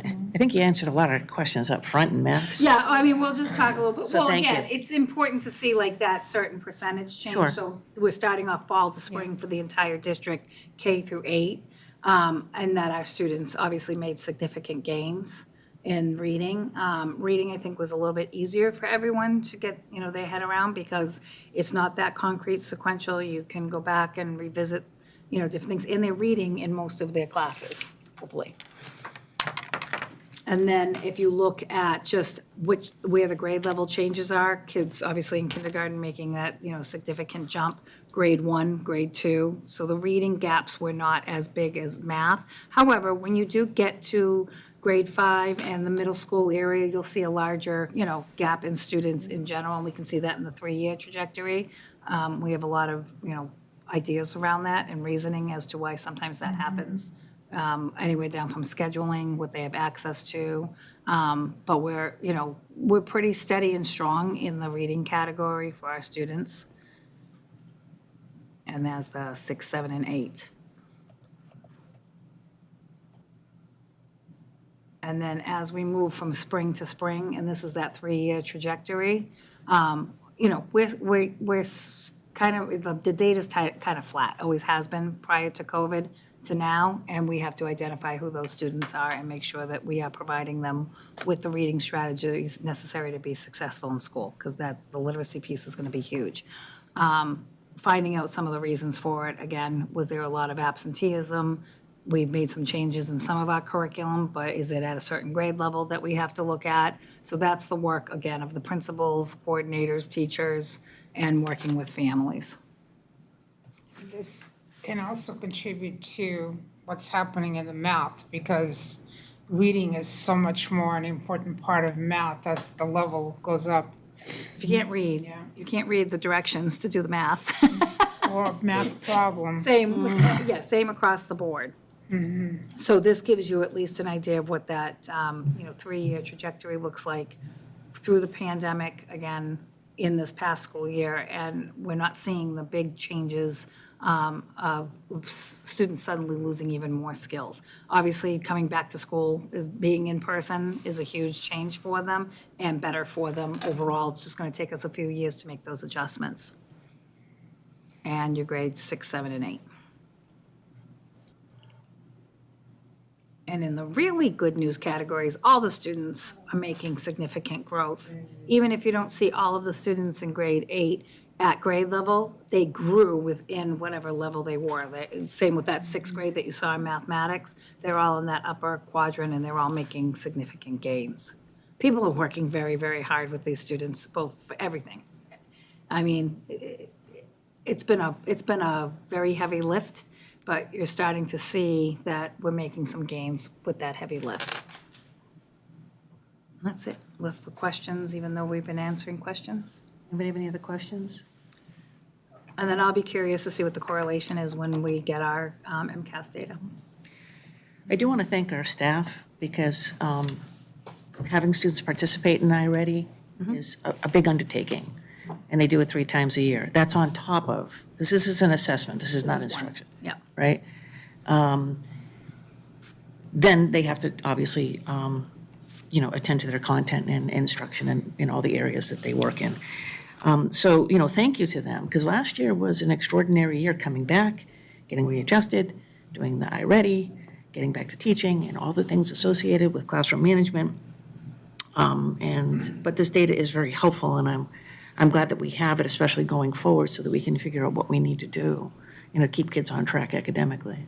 I think you answered a lot of questions up front in maths. Yeah, I mean, we'll just talk a little bit. So Well, thank again, you. it's important to see like that certain percentage change. Sure. So we're starting off fall to spring for the entire district, K through 8. And that our students obviously made significant gains in reading. Reading, I think, was a little bit easier for everyone to get, their head around because it's not that concrete sequential. You can go back and revisit, different things. And they're reading in most of their classes, hopefully. And then if you look at just where the grade level changes are, kids obviously in kindergarten making that, significant jump, grade 1, grade 2. So the reading gaps were not as big as math. However, when you do get to grade 5 and the middle school area, you'll see a larger, gap in students in general, and we can see that in the 3-year trajectory. We have a lot of, ideas around that and reasoning as to why sometimes that happens. Anywhere down from scheduling, what they have access to. But we're pretty steady and strong in the reading category for our students. And that's the 6, 7, and 8. And then as we move from spring to spring, and this is that 3-year trajectory, we're kind of, the data's kind of flat, always has been prior to COVID to now, and we have to identify who those students are and make sure that we are providing them with the reading strategies necessary to be successful in school, because the literacy piece is going to be huge. Finding out some of the reasons for it, again, was there a lot of absenteeism? We've made some changes in some of our curriculum, but is it at a certain grade level that we have to look at? So that's the work, again, of the principals, coordinators, teachers, and working with families. This can also contribute to what's happening in the math because reading is so much more an important part of math as the level goes up. If you can't read, Yeah. you can't read the directions to do the math. Or a math problem. Same across the board. So this gives you at least an idea of what that, 3-year trajectory looks like through the pandemic, again, in this past school year. And we're not seeing the big changes of students suddenly losing even more skills. Obviously, coming back to school is being in person is a huge change for them and better for them overall. It's just going to take us a few years to make those adjustments. And your grades 6, 7, and 8. And in the really good news categories, all the students are making significant growth. Even if you don't see all of the students in grade 8 at grade level, they grew within whatever level they were. Same with that 6th grade that you saw in mathematics. They're all in that upper quadrant and they're all making significant gains. People are working very, very hard with these students, both for everything. I mean, it's been a very heavy lift, but you're starting to see that we're making some gains with that heavy lift. That's it. Left for questions, even though we've been answering questions. Anybody have any other questions? And then I'll be curious to see what the correlation is when we get our MCAS data. I do want to thank our staff because having students participate in iReady is a big undertaking, and they do it 3 times a year. That's on top of because this is an assessment, this is not instruction, Yeah. right? Then they have to obviously, attend to their content and instruction in all the areas that they work in. So, thank you to them, because last year was an extraordinary year coming back, getting readjusted, doing the iReady, getting back to teaching, and all the things associated with classroom management. But this data is very helpful, and I'm glad that we have it, especially going forward, so that we can figure out what we need to do, keep kids on track academically.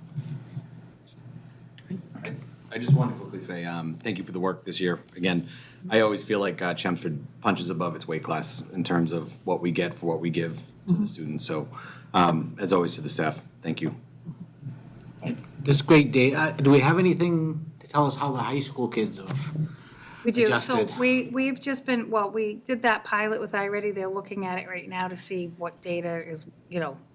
I just want to quickly say, thank you for the work this year. Again, I always feel like Chelmsford punches above its weight class in terms of what we get for what we give to the students. So, as always, to the staff, thank you. This great data, do we have anything to tell us how the high school kids have? We do, so Adjusted. we've just been, we did that pilot with iReady, they're looking at it right now to see what data is,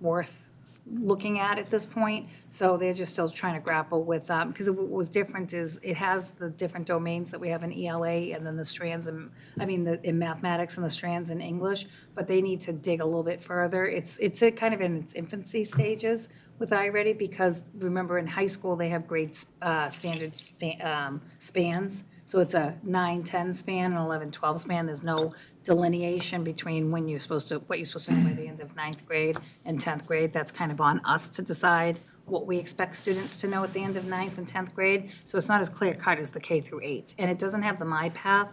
worth looking at this point. So they're just still trying to grapple with, because what was different is it has the different domains that we have in ELA and then the strands in mathematics and the strands in English, but they need to dig a little bit further. It's kind of in its infancy stages with iReady, because remember in high school, they have grade standard spans. So it's a 9-10 span and 11-12 span. There's no delineation between what you're supposed to know by the end of 9th grade and 10th grade. That's kind of on us to decide what we expect students to know at the end of 9th and 10th grade. So it's not as clear cut as the K through 8. And it doesn't have the MyPath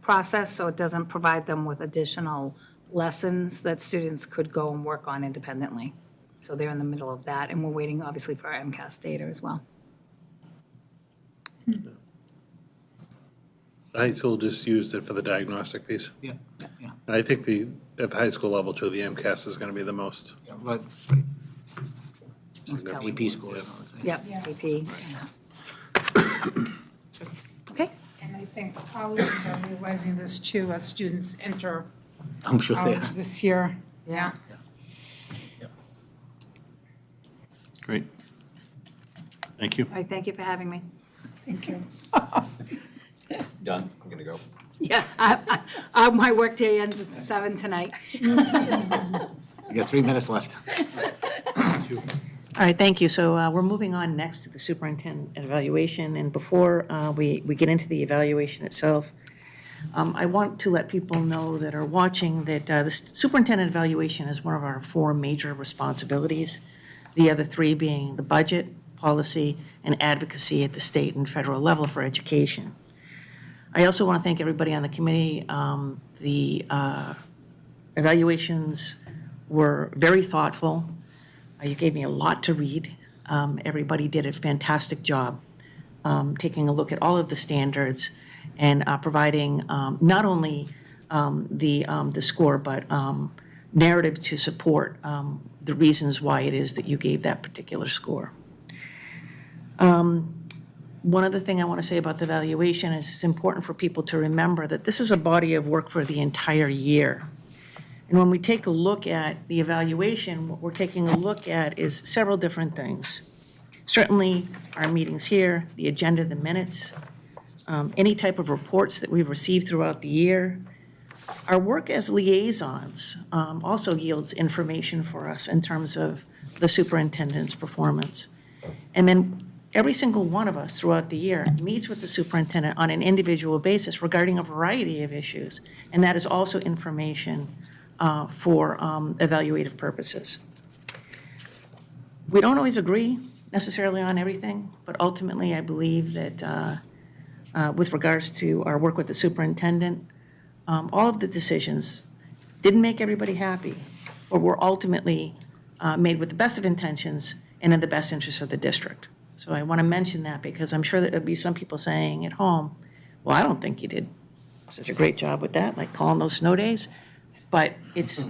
process, so it doesn't provide them with additional lessons that students could go and work on independently. So they're in the middle of that, and we're waiting obviously for our MCAS data as well. High school just used it for the diagnostic piece. Yeah, yeah. And I think at the high school level too, the MCAS is going to be the most. Yeah, right. Most telling. AP score. I would say. Yep, AP. Okay. And I think colleagues are realizing this too, as students enter I'm sure they are. college this year. Yeah. Great. Thank you. All right, thank you for having me. Thank you. Done. I'm gonna go. Yeah, my workday ends at 7 tonight. You got 3 minutes left. All right, thank you. So we're moving on next to the superintendent evaluation. And before we get into the evaluation itself, I want to let people know that are watching that the superintendent evaluation is one of our 4 major responsibilities. The other 3 being the budget, policy, and advocacy at the state and federal level for education. I also want to thank everybody on the committee. The evaluations were very thoughtful. You gave me a lot to read. Everybody did a fantastic job taking a look at all of the standards and providing not only the score, but narrative to support the reasons why it is that you gave that particular score. One other thing I want to say about the evaluation is it's important for people to remember that this is a body of work for the entire year. And when we take a look at the evaluation, what we're taking a look at is several different things. Certainly, our meetings here, the agenda, the minutes, any type of reports that we've received throughout the year. Our work as liaisons also yields information for us in terms of the superintendent's performance. And then every single one of us throughout the year meets with the superintendent on an individual basis regarding a variety of issues. And that is also information for evaluative purposes. We don't always agree necessarily on everything, but ultimately I believe that with regards to our work with the superintendent, all of the decisions didn't make everybody happy, but were ultimately made with the best of intentions and in the best interest of the district. So I want to mention that because I'm sure that there'll be some people saying at home, well, I don't think you did such a great job with that, like calling those snow days. But it's,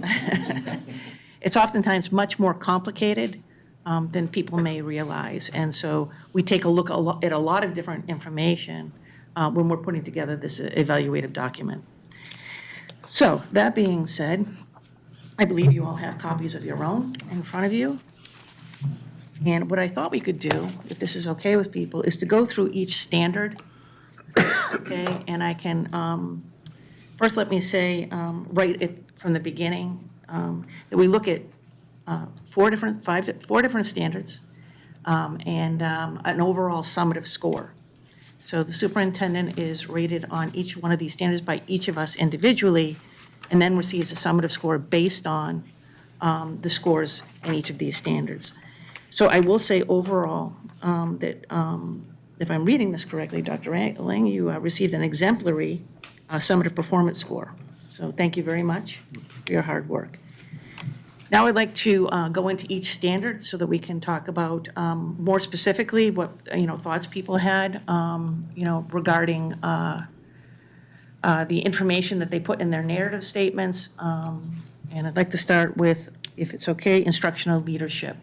it's oftentimes much more complicated than people may realize. And so we take a look at a lot of different information when we're putting together this evaluative document. So that being said, I believe you all have copies of your own in front of you. And what I thought we could do, if this is okay with people, is to go through each standard, okay? And I can, first let me say, right from the beginning, that we look at four different standards, and an overall summative score. So the superintendent is rated on each one of these standards by each of us individually, and then receives a summative score based on the scores in each of these standards. So I will say overall that, if I'm reading this correctly, Dr. Lang, you received an exemplary summative performance score. So thank you very much for your hard work. Now I'd like to go into each standard so that we can talk about more specifically what, thoughts people had, regarding the information that they put in their narrative statements. And I'd like to start with, if it's okay, instructional leadership.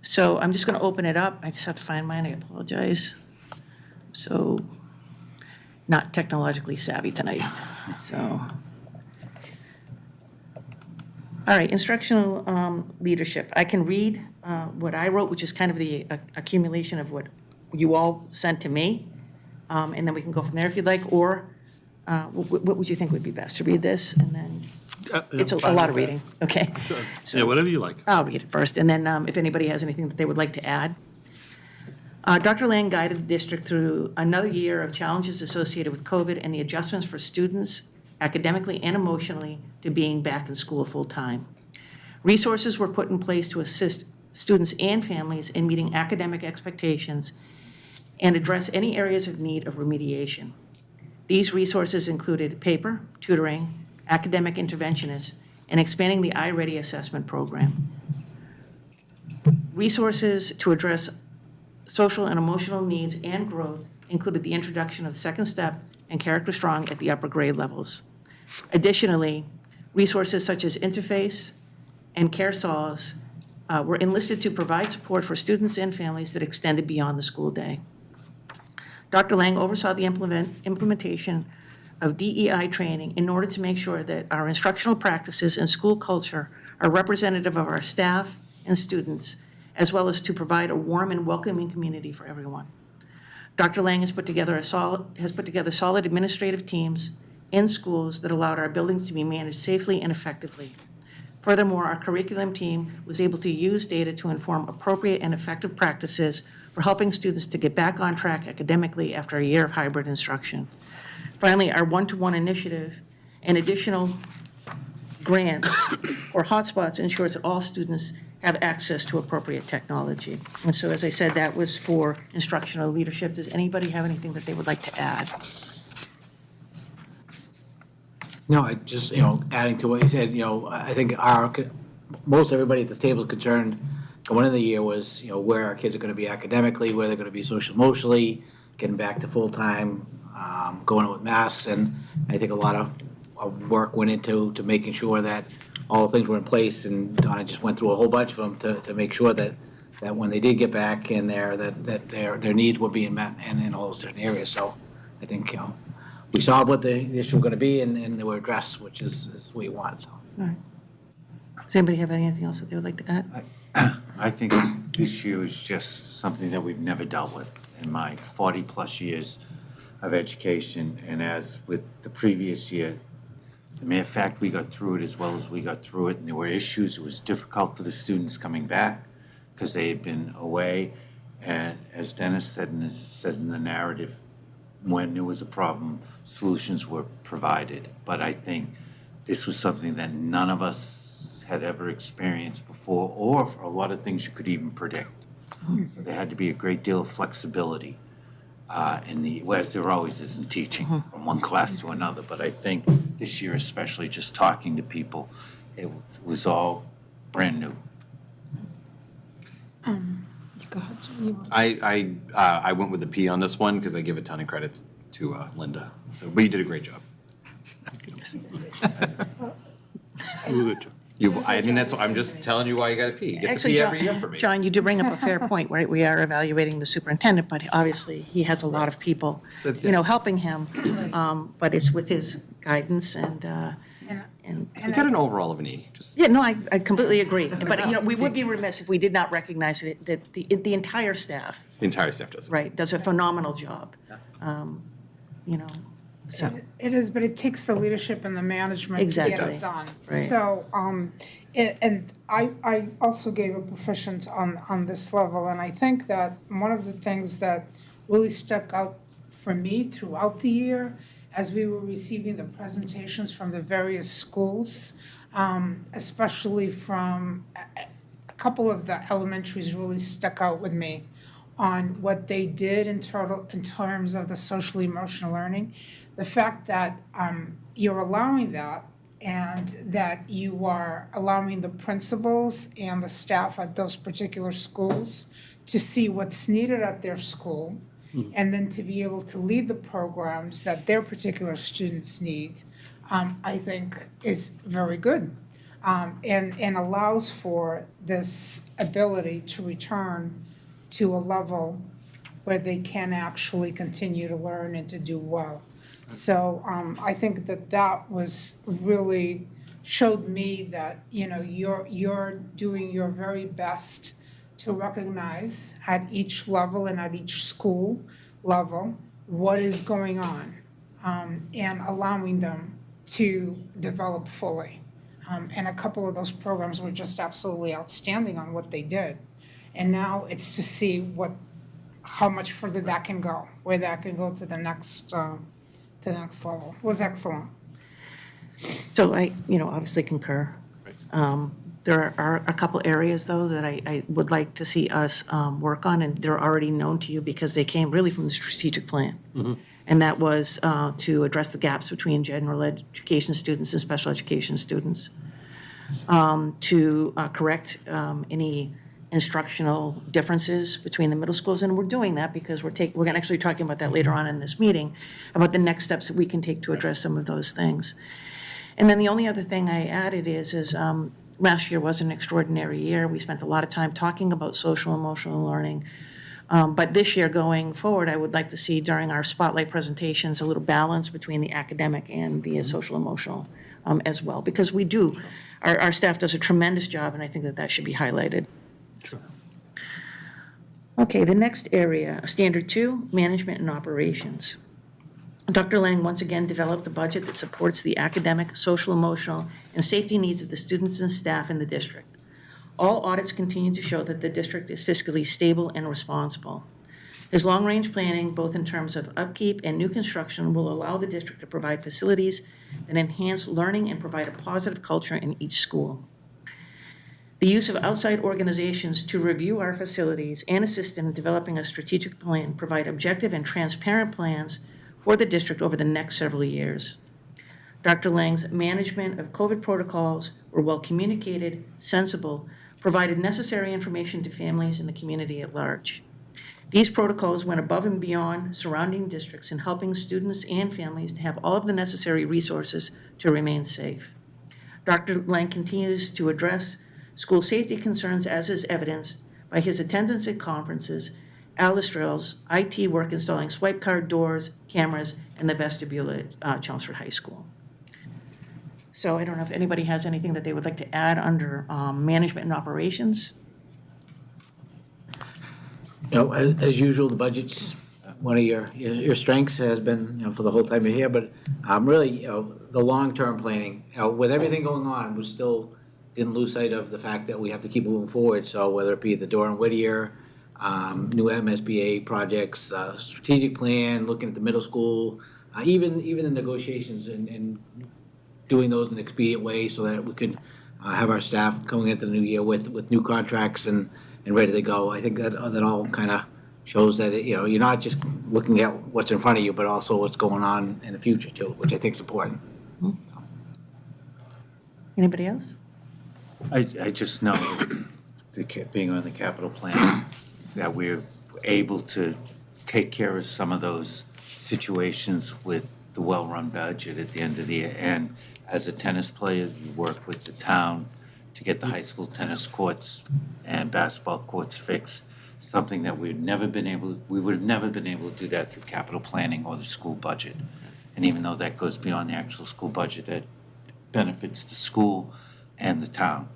So I'm just going to open it up. I just have to find mine. I apologize. So not technologically savvy tonight. So. All right, instructional leadership. I can read what I wrote, which is kind of the accumulation of what you all sent to me, and then we can go from there if you'd like, or what would you think would be best, to read this, and then, it's a lot of reading, okay? Yeah, whatever you like. I'll read it first, and then if anybody has anything that they would like to add. Dr. Lang guided the district through another year of challenges associated with COVID and the adjustments for students academically and emotionally to being back in school full-time. Resources were put in place to assist students and families in meeting academic expectations and address any areas of need of remediation. These resources included paper, tutoring, academic interventionists, and expanding the iReady assessment program. Resources to address social and emotional needs and growth included the introduction of Second Step and Character Strong at the upper grade levels. Additionally, resources such as Interface and Care Solace were enlisted to provide support for students and families that extended beyond the school day. Dr. Lang oversaw the implementation of DEI training in order to make sure that our instructional practices and school culture are representative of our staff and students, as well as to provide a warm and welcoming community for everyone. Dr. Lang has put together solid administrative teams in schools that allowed our buildings to be managed safely and effectively. Furthermore, our curriculum team was able to use data to inform appropriate and effective practices for helping students to get back on track academically after a year of hybrid instruction. Finally, our one-to-one initiative and additional grants or hotspots ensures that all students have access to appropriate technology. And so, as I said, that was for instructional leadership. Does anybody have anything that they would like to add? No, I just, adding to what you said, I think most everybody at this table is concerned going into the year was, where our kids are going to be academically, where they're going to be social emotionally, getting back to full-time, going with masks, and I think a lot of work went into making sure that all the things were in place, and Donna just went through a whole bunch of them to make sure that when they did get back in there, that their needs were being met in all those different areas. So I think, we saw what the issue was going to be, and they were addressed, which is what we want, so. All right. Does anybody have anything else that they would like to add? I think this year is just something that we've never dealt with in my 40-plus years of education, and as with the previous year, the mere fact we got through it as well as we got through it, and there were issues, it was difficult for the students coming back because they had been away, and as Dennis said, and as it says in the narrative, when there was a problem, solutions were provided. But I think this was something that none of us had ever experienced before, or for a lot of things you could even predict. So there had to be a great deal of flexibility as there always is in teaching, from one class to another. But I think this year, especially just talking to people, it was all brand new. Go ahead. I went with the P on this one because I give a ton of credit to Linda. So, but you did a great job. I'm just telling you why you got a P. You get to P every year for me. John, you do bring up a fair point, right? We are evaluating the superintendent, but obviously he has a lot of people, helping him. But it's with his guidance and. You got an overall of an E. Yeah, no, I completely agree. But, we would be remiss if we did not recognize it, that the entire staff, The entire staff does. right, does a phenomenal job. So, It is, but it takes the leadership and the management to get Exactly. it done. Right. So, and I also gave a proficient on this level, and I think that one of the things that really stuck out for me throughout the year, as we were receiving the presentations from the various schools, especially from a couple of the elementaries really stuck out with me on what they did in terms of the social emotional learning. The fact that you're allowing that, and that you are allowing the principals and the staff at those particular schools to see what's needed at their school, and then to be able to lead the programs that their particular students need, I think is very good. And allows for this ability to return to a level where they can actually continue to learn and to do well. So I think that was really showed me that, you know, you're doing your very best to recognize at each level and at each school level what is going on, and allowing them to develop fully. And a couple of those programs were just absolutely outstanding on what they did. And now it's to see how much further that can go, where that can go to the next level. It was excellent. so I, obviously concur. There are a couple areas, though, that I would like to see us work on, and they're already known to you because they came really from the strategic plan. And that was to address the gaps between general education students and special education students, to correct any instructional differences between the middle schools, and we're doing that because we're gonna actually talking about that later on in this meeting, about the next steps that we can take to address some of those things. And then the only other thing I added is last year was an extraordinary year. We spent a lot of time talking about social emotional learning. But this year going forward, I would like to see during our spotlight presentations a little balance between the academic and the social emotional as well, because we do, our staff does a tremendous job, and I think that should be highlighted. Sure. Okay, the next area, Standard 2, Management and Operations. Dr. Lang once again developed a budget that supports the academic, social, emotional, and safety needs of the students and staff in the district. All audits continue to show that the district is fiscally stable and responsible. His long-range planning, both in terms of upkeep and new construction, will allow the district to provide facilities that enhance learning and provide a positive culture in each school. The use of outside organizations to review our facilities and assist in developing a strategic plan provide objective and transparent plans for the district over the next several years. Dr. Lang's management of COVID protocols were well communicated, sensible, provided necessary information to families and the community at large. These protocols went above and beyond surrounding districts in helping students and families to have all of the necessary resources to remain safe. Dr. Lang continues to address school safety concerns, as is evidenced by his attendance at conferences, Alistrel's IT work installing swipe card doors, cameras, and the vestibule at Chelmsford High School. So I don't know if anybody has anything that they would like to add under management and operations. As usual, the budget's one of your strengths, has been, for the whole time you're here, but really, the long-term planning, with everything going on, we still didn't lose sight of the fact that we have to keep moving forward. So whether it be the Door and Whittier, new MSBA projects, strategic plan, looking at the middle school, even the negotiations and doing those in an expedient way so that we could have our staff going into the new year with new contracts and ready to go. I think that all kind of shows that, you're not just looking at what's in front of you, but also what's going on in the future too, which I think is important. Anybody else? I just know, being on the capital plan, that we're able to take care of some of those situations with the well-run budget at the end of the year. And as a tennis player, you work with the town to get the high school tennis courts and basketball courts fixed, something that we would have never been able to do that through capital planning or the school budget. And even though that goes beyond the actual school budget, that benefits the school and the town.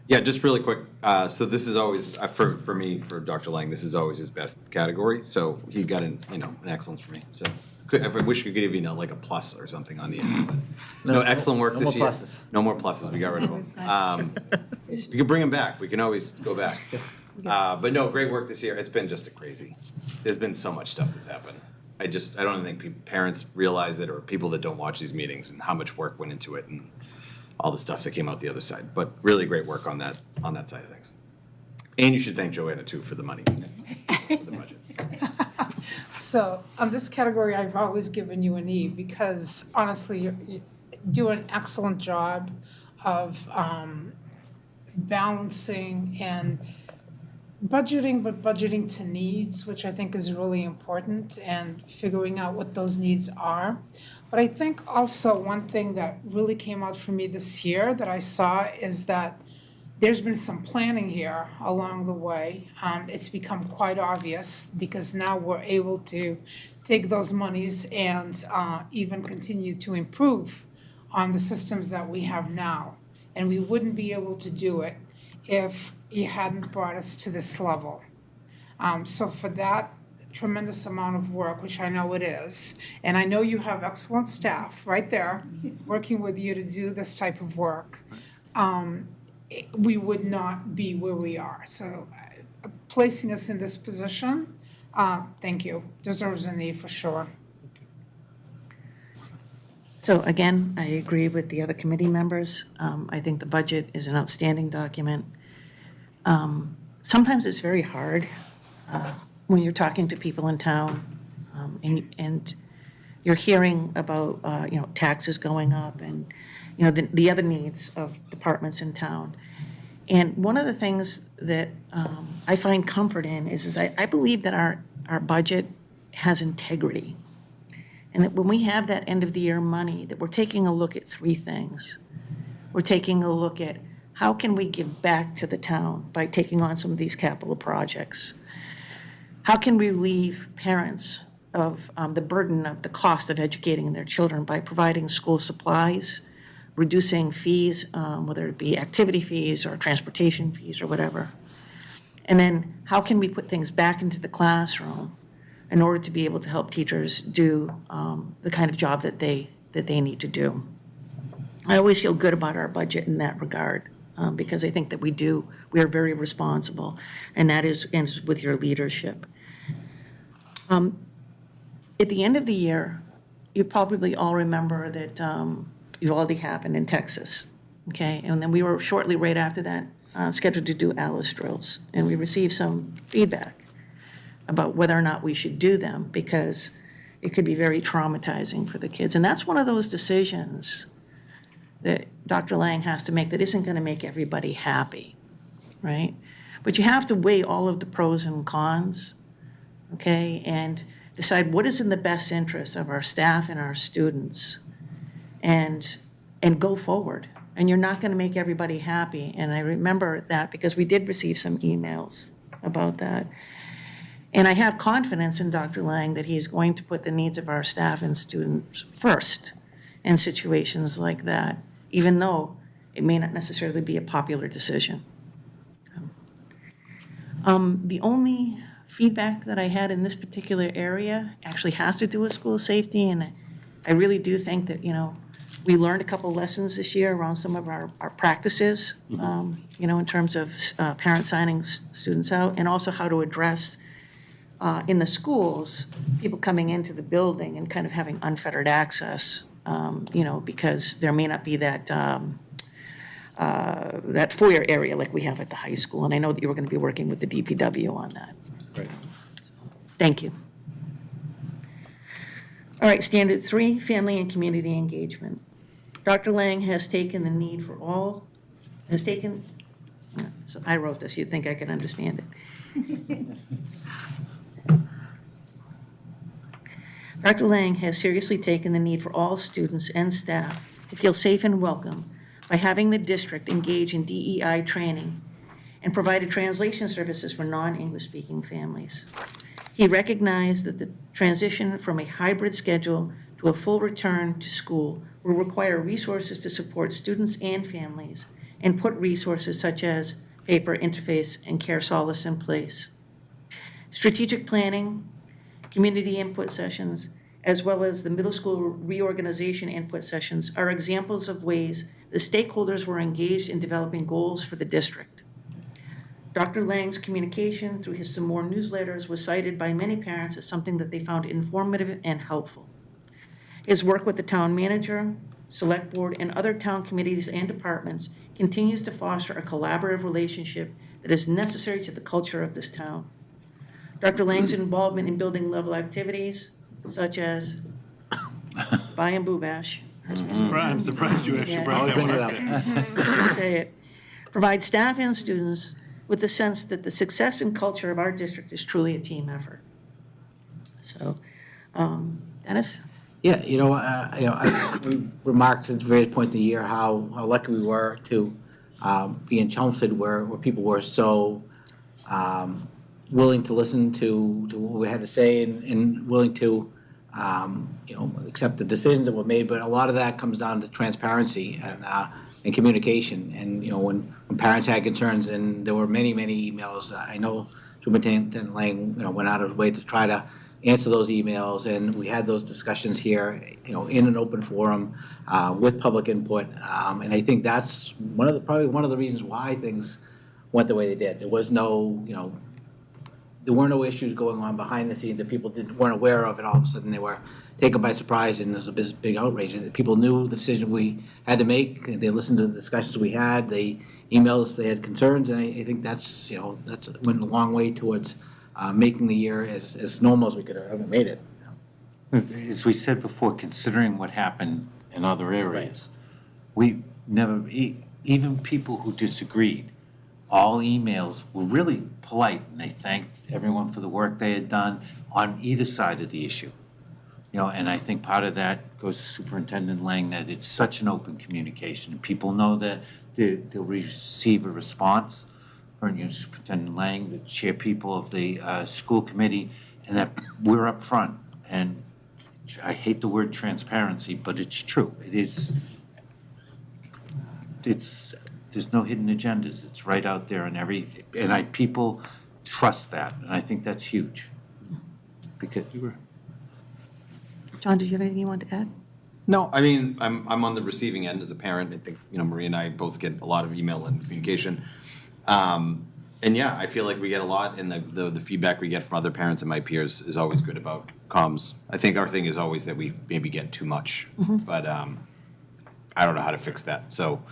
Yeah, just really quick. So this is always for me, for Dr. Lang, this is always his best category. So he got an excellence for me. So I wish we could give you like a plus or something on the end, but no, excellent work no this more year. pluses. No more pluses, we got rid of them. You can bring them back, we can always go back. But no, great work this year, it's been just a crazy, there's been so much stuff that's happened. I don't even think parents realize it, or people that don't watch these meetings, and how much work went into it, and all the stuff that came out the other side. But really great work on that side of things. And you should thank Joanna too for the money, for the budget. So on this category, I've always given you an E because honestly, you do an excellent job of balancing and budgeting, but budgeting to needs, which I think is really important, and figuring out what those needs are. But I think also one thing that really came out for me this year that I saw is that there's been some planning here along the way. It's become quite obvious because now we're able to take those monies and even continue to improve on the systems that we have now. And we wouldn't be able to do it if you hadn't brought us to this level. So for that tremendous amount of work, which I know it is, and I know you have excellent staff right there working with you to do this type of work, we would not be where we are. So placing us in this position, thank you, deserves a need for sure. So again, I agree with the other committee members. I think the budget is an outstanding document. Sometimes it's very hard when you're talking to people in town and you're hearing about, taxes going up and, the other needs of departments in town. And one of the things that I find comfort in is I believe that our budget has integrity. And that when we have that end of the year money, that we're taking a look at three things. We're taking a look at how can we give back to the town by taking on some of these capital projects? How can we relieve parents of the burden of the cost of educating their children by providing school supplies, reducing fees, whether it be activity fees or transportation fees or whatever? And then how can we put things back into the classroom in order to be able to help teachers do the kind of job that they need to do? I always feel good about our budget in that regard, because I think that we are very responsible, and that is with your leadership. At the end of the year, you probably all remember that Uvalde happened in Texas, okay? And then we were shortly right after that scheduled to do ALICE drills, and we received some feedback about whether or not we should do them because it could be very traumatizing for the kids. And that's one of those decisions that Dr. Lang has to make that isn't going to make everybody happy, right? But you have to weigh all of the pros and cons, okay, and decide what is in the best interest of our staff and our students, and go forward. And you're not going to make everybody happy. And I remember that because we did receive some emails about that. And I have confidence in Dr. Lang that he's going to put the needs of our staff and students first in situations like that, even though it may not necessarily be a popular decision. The only feedback that I had in this particular area actually has to do with school safety, and I really do think that, we learned a couple lessons this year around some of our practices, in terms of parents signing students out, and also how to address in the schools, people coming into the building and kind of having unfettered access, because there may not be that foyer area like we have at the high school. And I know that you were going to be working with the DPW on that. Right. So, thank you. All right, standard 3, family and community engagement. Dr. Lang has taken the need for all, so I wrote this, you'd think I could understand it. Dr. Lang has seriously taken the need for all students and staff to feel safe and welcome by having the district engage in DEI training and provided translation services for non-English speaking families. He recognized that the transition from a hybrid schedule to a full return to school will require resources to support students and families, and put resources such as paper interface and Care Solace in place. Strategic planning, community input sessions, as well as the middle school reorganization input sessions, are examples of ways the stakeholders were engaged in developing goals for the district. Dr. Lang's communication through his Some More newsletters was cited by many parents as something that they found informative and helpful. His work with the town manager, select board, and other town committees and departments continues to foster a collaborative relationship that is necessary to the culture of this town. Dr. Lang's involvement in building level activities such as Buy and Boo Bash, I'm surprised you actually brought that Brings one it up. up. to say it, provide staff and students with the sense that the success and culture of our district is truly a team effort. So, Dennis? Yeah, we remarked at various points in the year how lucky we were to be in Chelmsford where people were so willing to listen to what we had to say and willing to, accept the decisions that were made. But a lot of that comes down to transparency and communication. And, when parents had concerns, and there were many, many emails, I know Superintendent Lang, went out of his way to try to answer those emails, and we had those discussions here, in an open forum, with public input. And I think that's probably one of the reasons why things went the way they did. There was no, there were no issues going on behind the scenes that people weren't aware of, and all of a sudden they were taken by surprise, and there's a big outrage. And people knew the decision we had to make. They listened to the discussions we had. They emailed us, they had concerns, and I think that's went a long way towards making the year as normal as we could have made it. As we said before, considering what happened in other areas, we never, even people who disagreed, all emails were really polite, and they thanked everyone for the work they had done on either side of the issue. And I think part of that goes to Superintendent Lang, that it's such an open communication, and people know that they'll receive a response from Superintendent Lang, the chair people of the school committee, and that we're up front. And I hate the word transparency, but it's true. There's no hidden agendas. It's right out there, and people trust that, and I think that's huge. Because John, did you have anything you wanted to add? No, I mean, I'm on the receiving end as a parent. I think, Marie and I both get a lot of email and communication. And yeah, I feel like we get a lot, and the feedback we get from other parents and my peers is always good about comms. I think our thing is always that we maybe get too much, but I don't know how to fix that. So,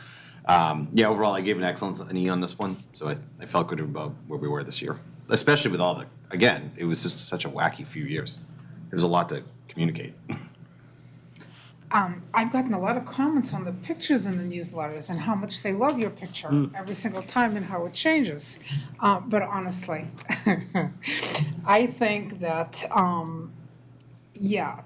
yeah, overall, I gave an excellence an E on this one, so I felt good about where we were this year, especially with all again, it was just such a wacky few years. There was a lot to communicate. I've gotten a lot of comments on the pictures in the newsletters and how much they love your picture every single time and how it changes. But honestly, I think that,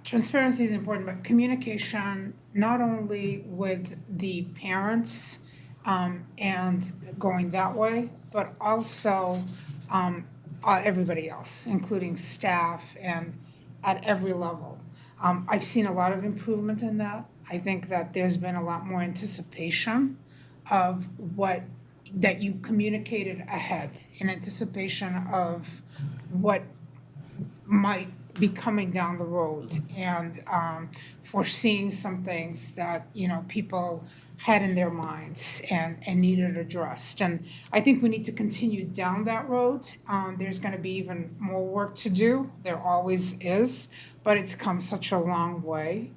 transparency is important, but communication, not only with the parents and going that way, but also everybody else, including staff and at every level. I've seen a lot of improvement in that. I think that there's been a lot more anticipation of that you communicated ahead, in anticipation of what might be coming down the road, and foreseeing some things that, people had in their minds and needed addressed. And I think we need to continue down that road. There's gonna be even more work to do. There always is, but it's come such a long way.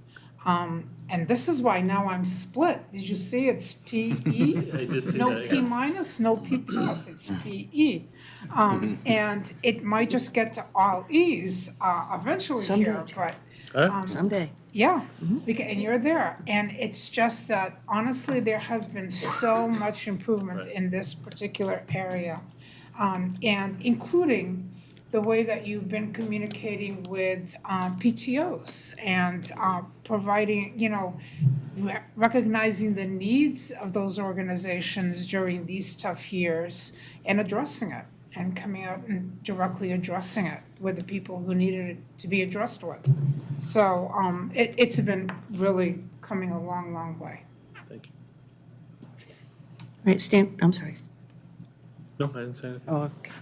And this is why now I'm split. Did you see it's PE? I did see No that, P yeah. minus, no P plus, it's PE. And it might just get to all E's eventually Someday. here, but Someday. yeah, and you're there. And it's just that, honestly, there has been so much improvement in this particular area. And including the way that you've been communicating with PTOs and providing, recognizing the needs of those organizations during these tough years and addressing it, and coming out and directly addressing it with the people who needed it to be addressed with. So it's been really coming a long, long way. Thank you. Right, Stan, I'm sorry. No, I didn't say anything. Oh, okay.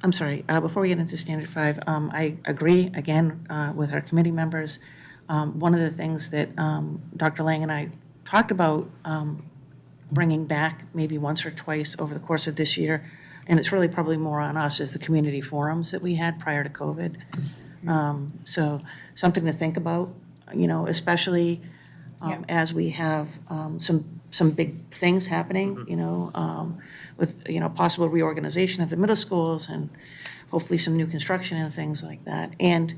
I'm sorry, before we get into standard five, I agree again with our committee members. One of the things that Dr. Lang and I talked about bringing back maybe once or twice over the course of this year, and it's really probably more on us, is the community forums that we had prior to COVID. So something to think about, especially as we have some big things happening, with, possible reorganization of the middle schools and hopefully some new construction and things like that. And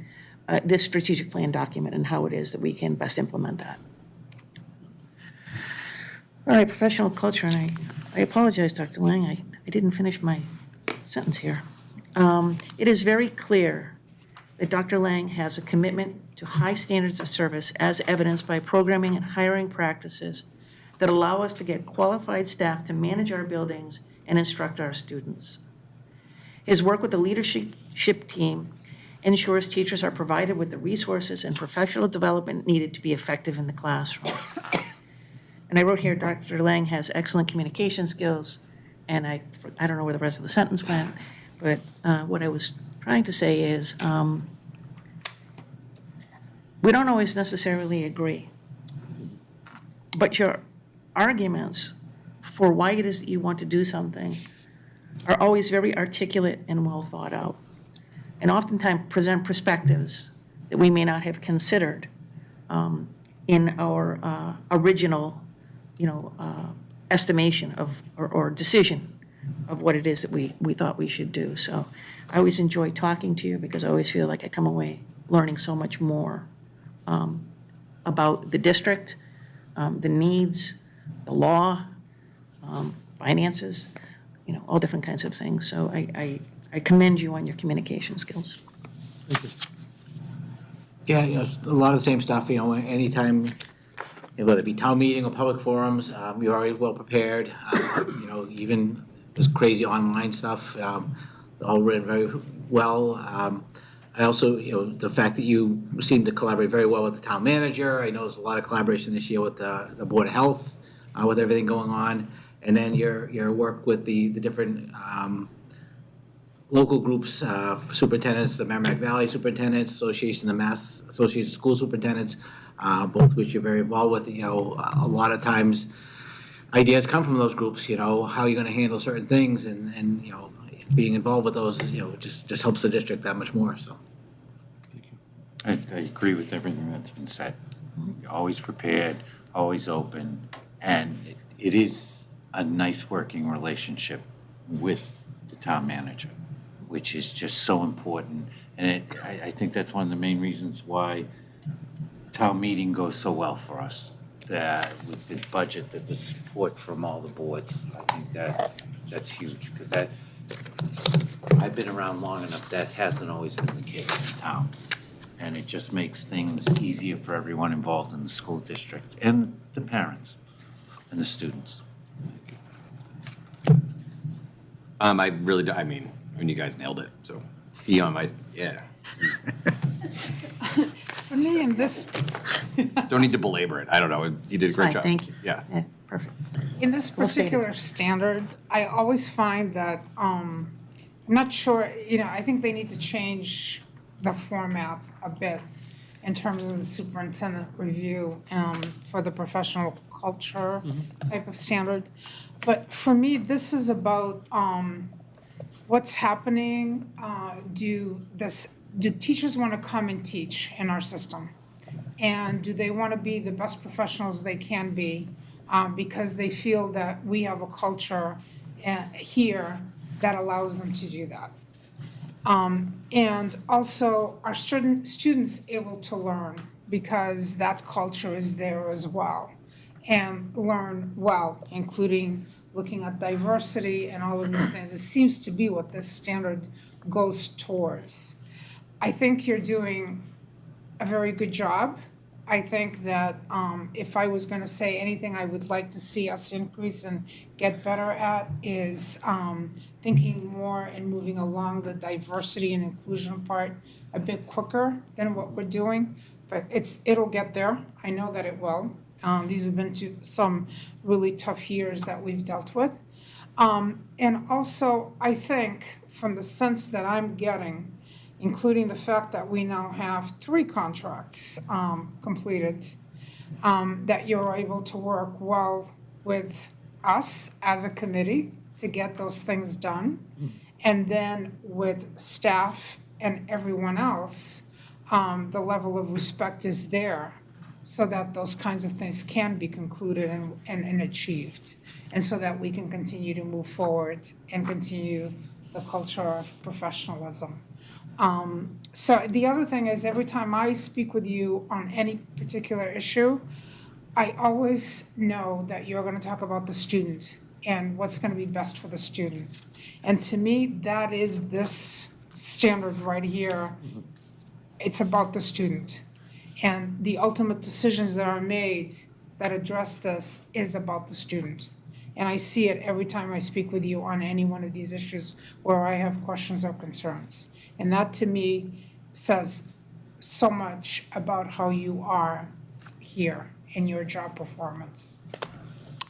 this strategic plan document and how it is that we can best implement that. All right, professional culture, and I apologize, Dr. Lang, I didn't finish my sentence here. It is very clear that Dr. Lang has a commitment to high standards of service as evidenced by programming and hiring practices that allow us to get qualified staff to manage our buildings and instruct our students. His work with the leadership team ensures teachers are provided with the resources and professional development needed to be effective in the classroom. And I wrote here, Dr. Lang has excellent communication skills, and I don't know where the rest of the sentence went, but what I was trying to say is we don't always necessarily agree, but your arguments for why it is that you want to do something are always very articulate and well thought out, and oftentimes present perspectives that we may not have considered in our original, estimation of or decision of what it is that we thought we should do. So I always enjoy talking to you because I always feel like I come away learning so much more about the district, the needs, the law, finances, all different kinds of things. So I commend you on your communication skills. Yeah, a lot of the same stuff, anytime, whether it be town meeting or public forums, you're always well prepared. Even this crazy online stuff, all read very well. I also, the fact that you seem to collaborate very well with the town manager. I know there's a lot of collaboration this year with the Board of Health, with everything going on. And then your work with the different local groups, superintendents, the Merrimack Valley Superintendents Association, the Mass Association of School Superintendents, both which you're very involved with. A lot of times ideas come from those groups, how you're going to handle certain things, and being involved with those, just helps the district that much more, so. I agree with everything that's been said. You're always prepared, always open, and it is a nice working relationship with the town manager, which is just so important. And I think that's one of the main reasons why town meeting goes so well for us, that with the budget, that the support from all the boards, I think that's huge, because I've been around long enough, that hasn't always been the case in town. And it just makes things easier for everyone involved in the school district and the parents and the students. I really do, I mean, you guys nailed it, so, yeah. For me, in this Don't need to belabor it, I don't know, you did a great Fine, job. thank you. Yeah. Perfect. In this Well stated. particular standard, I always find that, I'm not sure, I think they need to change the format a bit in terms of the superintendent review for the professional culture type of standard. But for me, this is about what's happening. Do teachers want to come and teach in our system? And do they want to be the best professionals they can be because they feel that we have a culture here that allows them to do that? And also, are students able to learn because that culture is there as well? And learn well, including looking at diversity and all of these things. It seems to be what this standard goes towards. I think you're doing a very good job. I think that if I was going to say anything I would like to see us increase and get better at is thinking more and moving along the diversity and inclusion part a bit quicker than what we're doing. But it'll get there. I know that it will. These have been some really tough years that we've dealt with. And also, I think from the sense that I'm getting, including the fact that we now have 3 contracts completed, that you're able to work well with us as a committee to get those things done. And then with staff and everyone else, the level of respect is there so that those kinds of things can be concluded and achieved. And so that we can continue to move forward and continue the culture of professionalism. So the other thing is, every time I speak with you on any particular issue, I always know that you're gonna talk about the student and what's gonna be best for the student. And to me, that is this standard right here. It's about the student. And the ultimate decisions that are made that address this is about the student. And I see it every time I speak with you on any one of these issues where I have questions or concerns. And that, to me, says so much about how you are here in your job performance.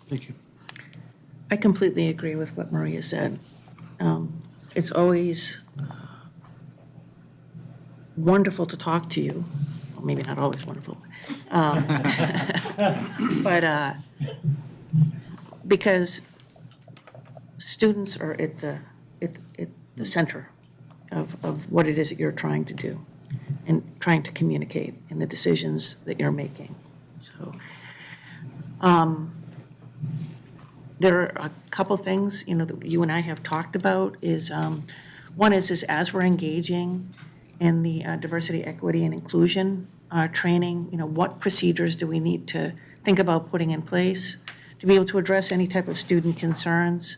Thank you. I completely agree with what Maria said. It's always wonderful to talk to you. Well, maybe not always wonderful. But because students are at the center of what it is that you're trying to do and trying to communicate in the decisions that you're making. So there are a couple things, that you and I have talked about is, one is as we're engaging in the diversity, equity, and inclusion training, what procedures do we need to think about putting in place to be able to address any type of student concerns?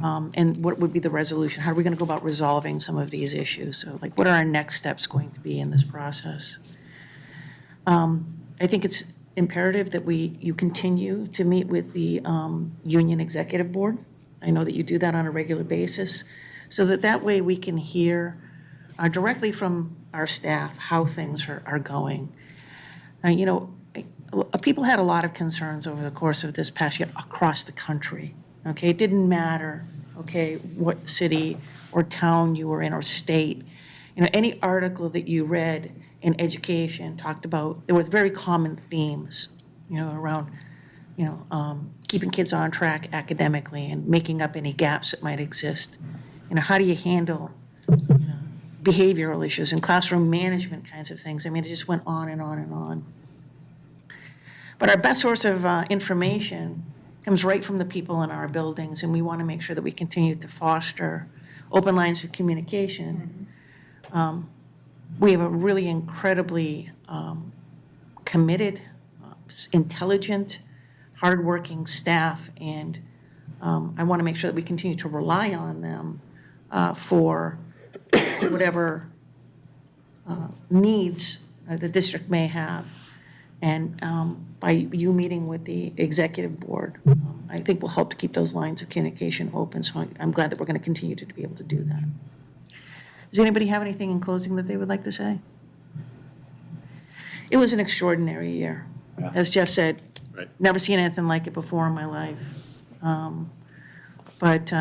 And what would be the resolution? How are we going to go about resolving some of these issues? So, what are our next steps going to be in this process? I think it's imperative that you continue to meet with the union executive board. I know that you do that on a regular basis, so that way we can hear directly from our staff how things are going. People had a lot of concerns over the course of this past year across the country. Okay, it didn't matter, what city or town you were in or state. Any article that you read in education talked about, there were very common themes, around, keeping kids on track academically and making up any gaps that might exist. How do you handle, behavioral issues and classroom management kinds of things? I mean, it just went on and on and on. But our best source of information comes right from the people in our buildings, and we want to make sure that we continue to foster open lines of communication. We have a really incredibly committed, intelligent, hardworking staff, and I want to make sure that we continue to rely on them for whatever needs the district may have. And by you meeting with the executive board, I think will help to keep those lines of communication open. So I'm glad that we're going to continue to be able to do that. Does anybody have anything in closing that they would like to say? It was an extraordinary year. Yeah. As Jeff said, never seen anything like it before in my life. But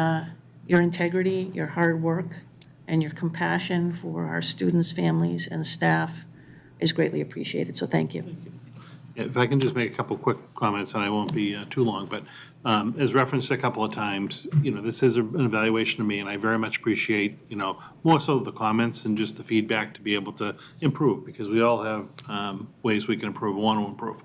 your integrity, your hard work, and your compassion for our students, families, and staff is greatly appreciated. So thank you. If I can just make a couple quick comments, and I won't be too long, but as referenced a couple of times, this is an evaluation of me, and I very much appreciate, more so the comments and just the feedback to be able to improve, because we all have ways we can improve and want to improve.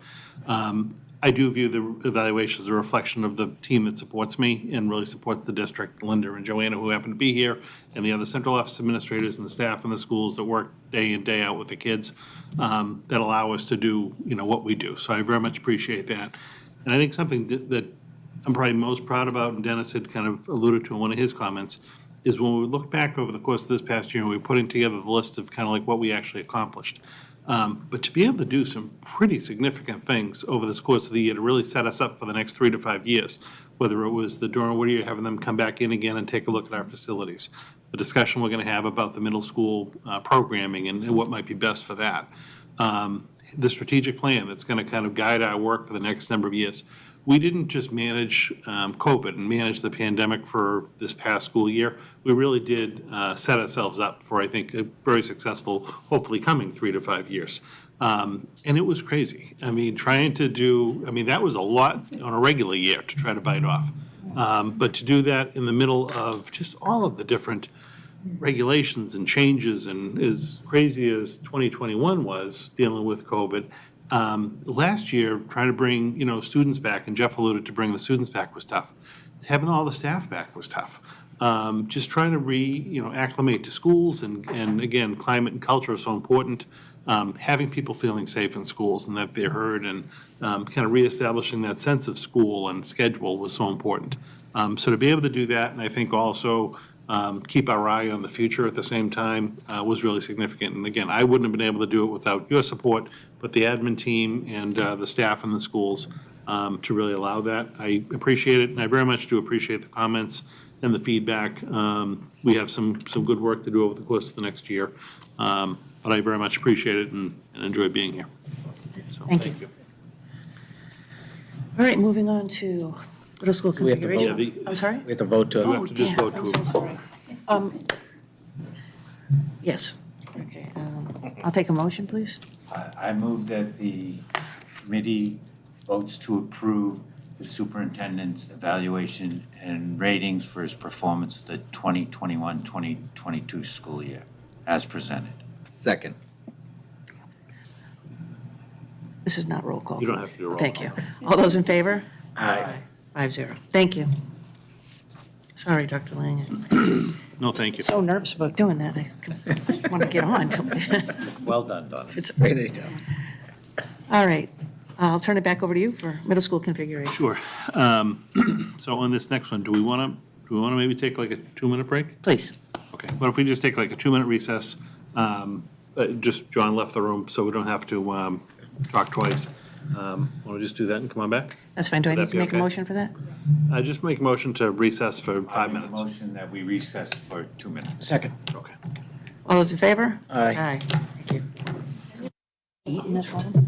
I do view the evaluation as a reflection of the team that supports me and really supports the district, Linda and Joanna, who happen to be here, and the other central office administrators and the staff in the schools that work day in, day out with the kids, that allow us to do, what we do. So I very much appreciate that. And I think something that I'm probably most proud about, and Dennis had kind of alluded to in one of his comments, is when we look back over the course of this past year, and we're putting together the list of kind of like what we actually accomplished. But to be able to do some pretty significant things over this course of the year to really set us up for the next 3 to 5 years, whether it was the Durham Whittier having them come back in again and take a look at our facilities, the discussion we're going to have about the middle school programming and what might be best for that, the strategic plan that's going to kind of guide our work for the next number of years. we didn't just manage COVID and manage the pandemic for this past school year. We really did set ourselves up for, I think, a very successful, hopefully coming 3 to 5 years. And it was crazy. I mean, that was a lot on a regular year to try to bite off. But to do that in the middle of just all of the different regulations and changes, and as crazy as 2021 was dealing with COVID, last year, trying to bring, students back, and Jeff alluded to bringing the students back was tough. Having all the staff back was tough. Just trying to acclimate to schools, and again, climate and culture are so important. Having people feeling safe in schools and that they're heard, and kind of reestablishing that sense of school and schedule was so important. So to be able to do that, and I think also keep our eye on the future at the same time was really significant. And again, I wouldn't have been able to do it without your support, but the admin team and the staff in the schools to really allow that. I appreciate it, and I very much do appreciate the comments and the feedback. We have some good work to do over the course of the next year, but I very much appreciate it and enjoy being here. So, Thank you. All right, moving on to middle school We have to vote. configuration. Yeah, I'm sorry? We have to vote to. You have to just vote I'm to so sorry. Yes, okay. I'll take a motion, please. I move that the committee votes to approve the superintendent's evaluation and ratings for his performance of the 2021-2022 school year, as presented. Second. This is not roll call. You don't have to do a roll Thank call. you. All those in favor? Aye. 5-0. Thank you. Sorry, Dr. Lang. No, thank you. So nervous about doing that. I just want to get on. Well done, Donna. It's Very nice job. all right. I'll turn it back over to you for middle school configuration. Sure. So on this next one, do we want to maybe take like a 2-minute break? Please. Okay, what if we just take like a 2-minute recess? Just John left the room, so we don't have to talk twice. Want to just do that and come on back? That's fine. Do I Would need that to be make a okay? motion for that? I just make a motion to recess for I 5 make a minutes. motion that we recess for 2 minutes. Second. Okay. All those in favor? Aye. Aye. Thank you. Eating this one?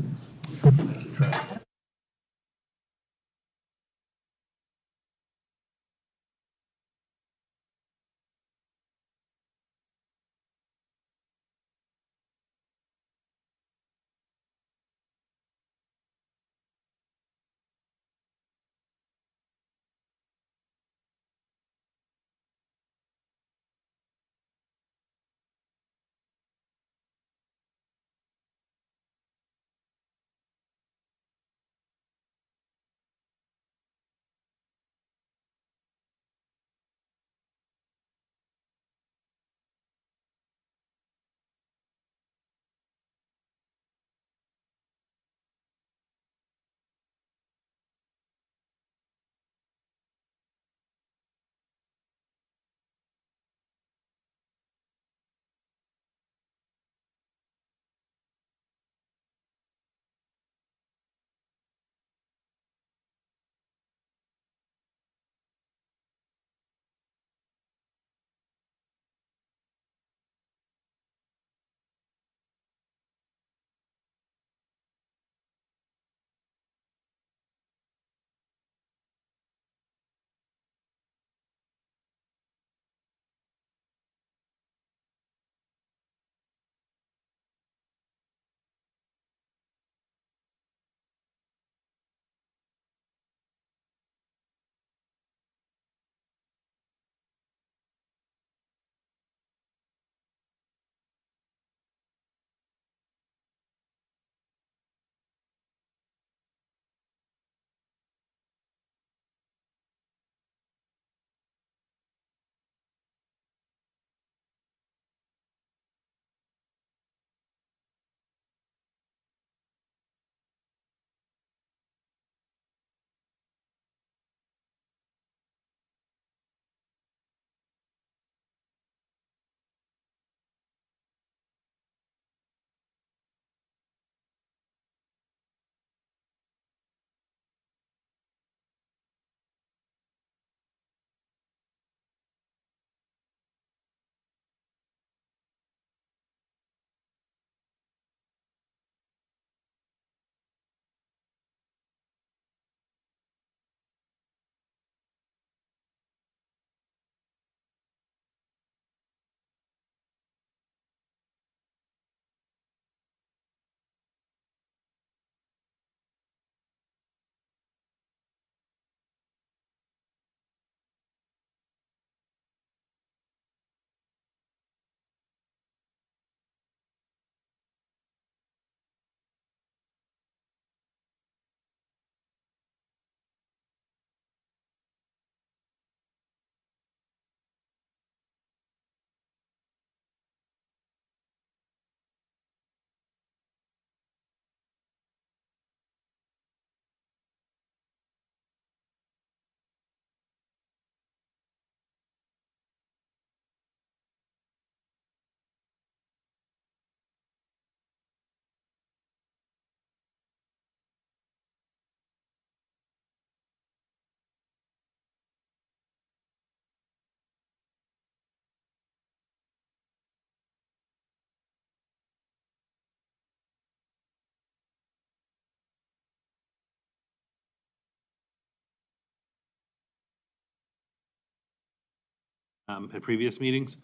at previous meetings.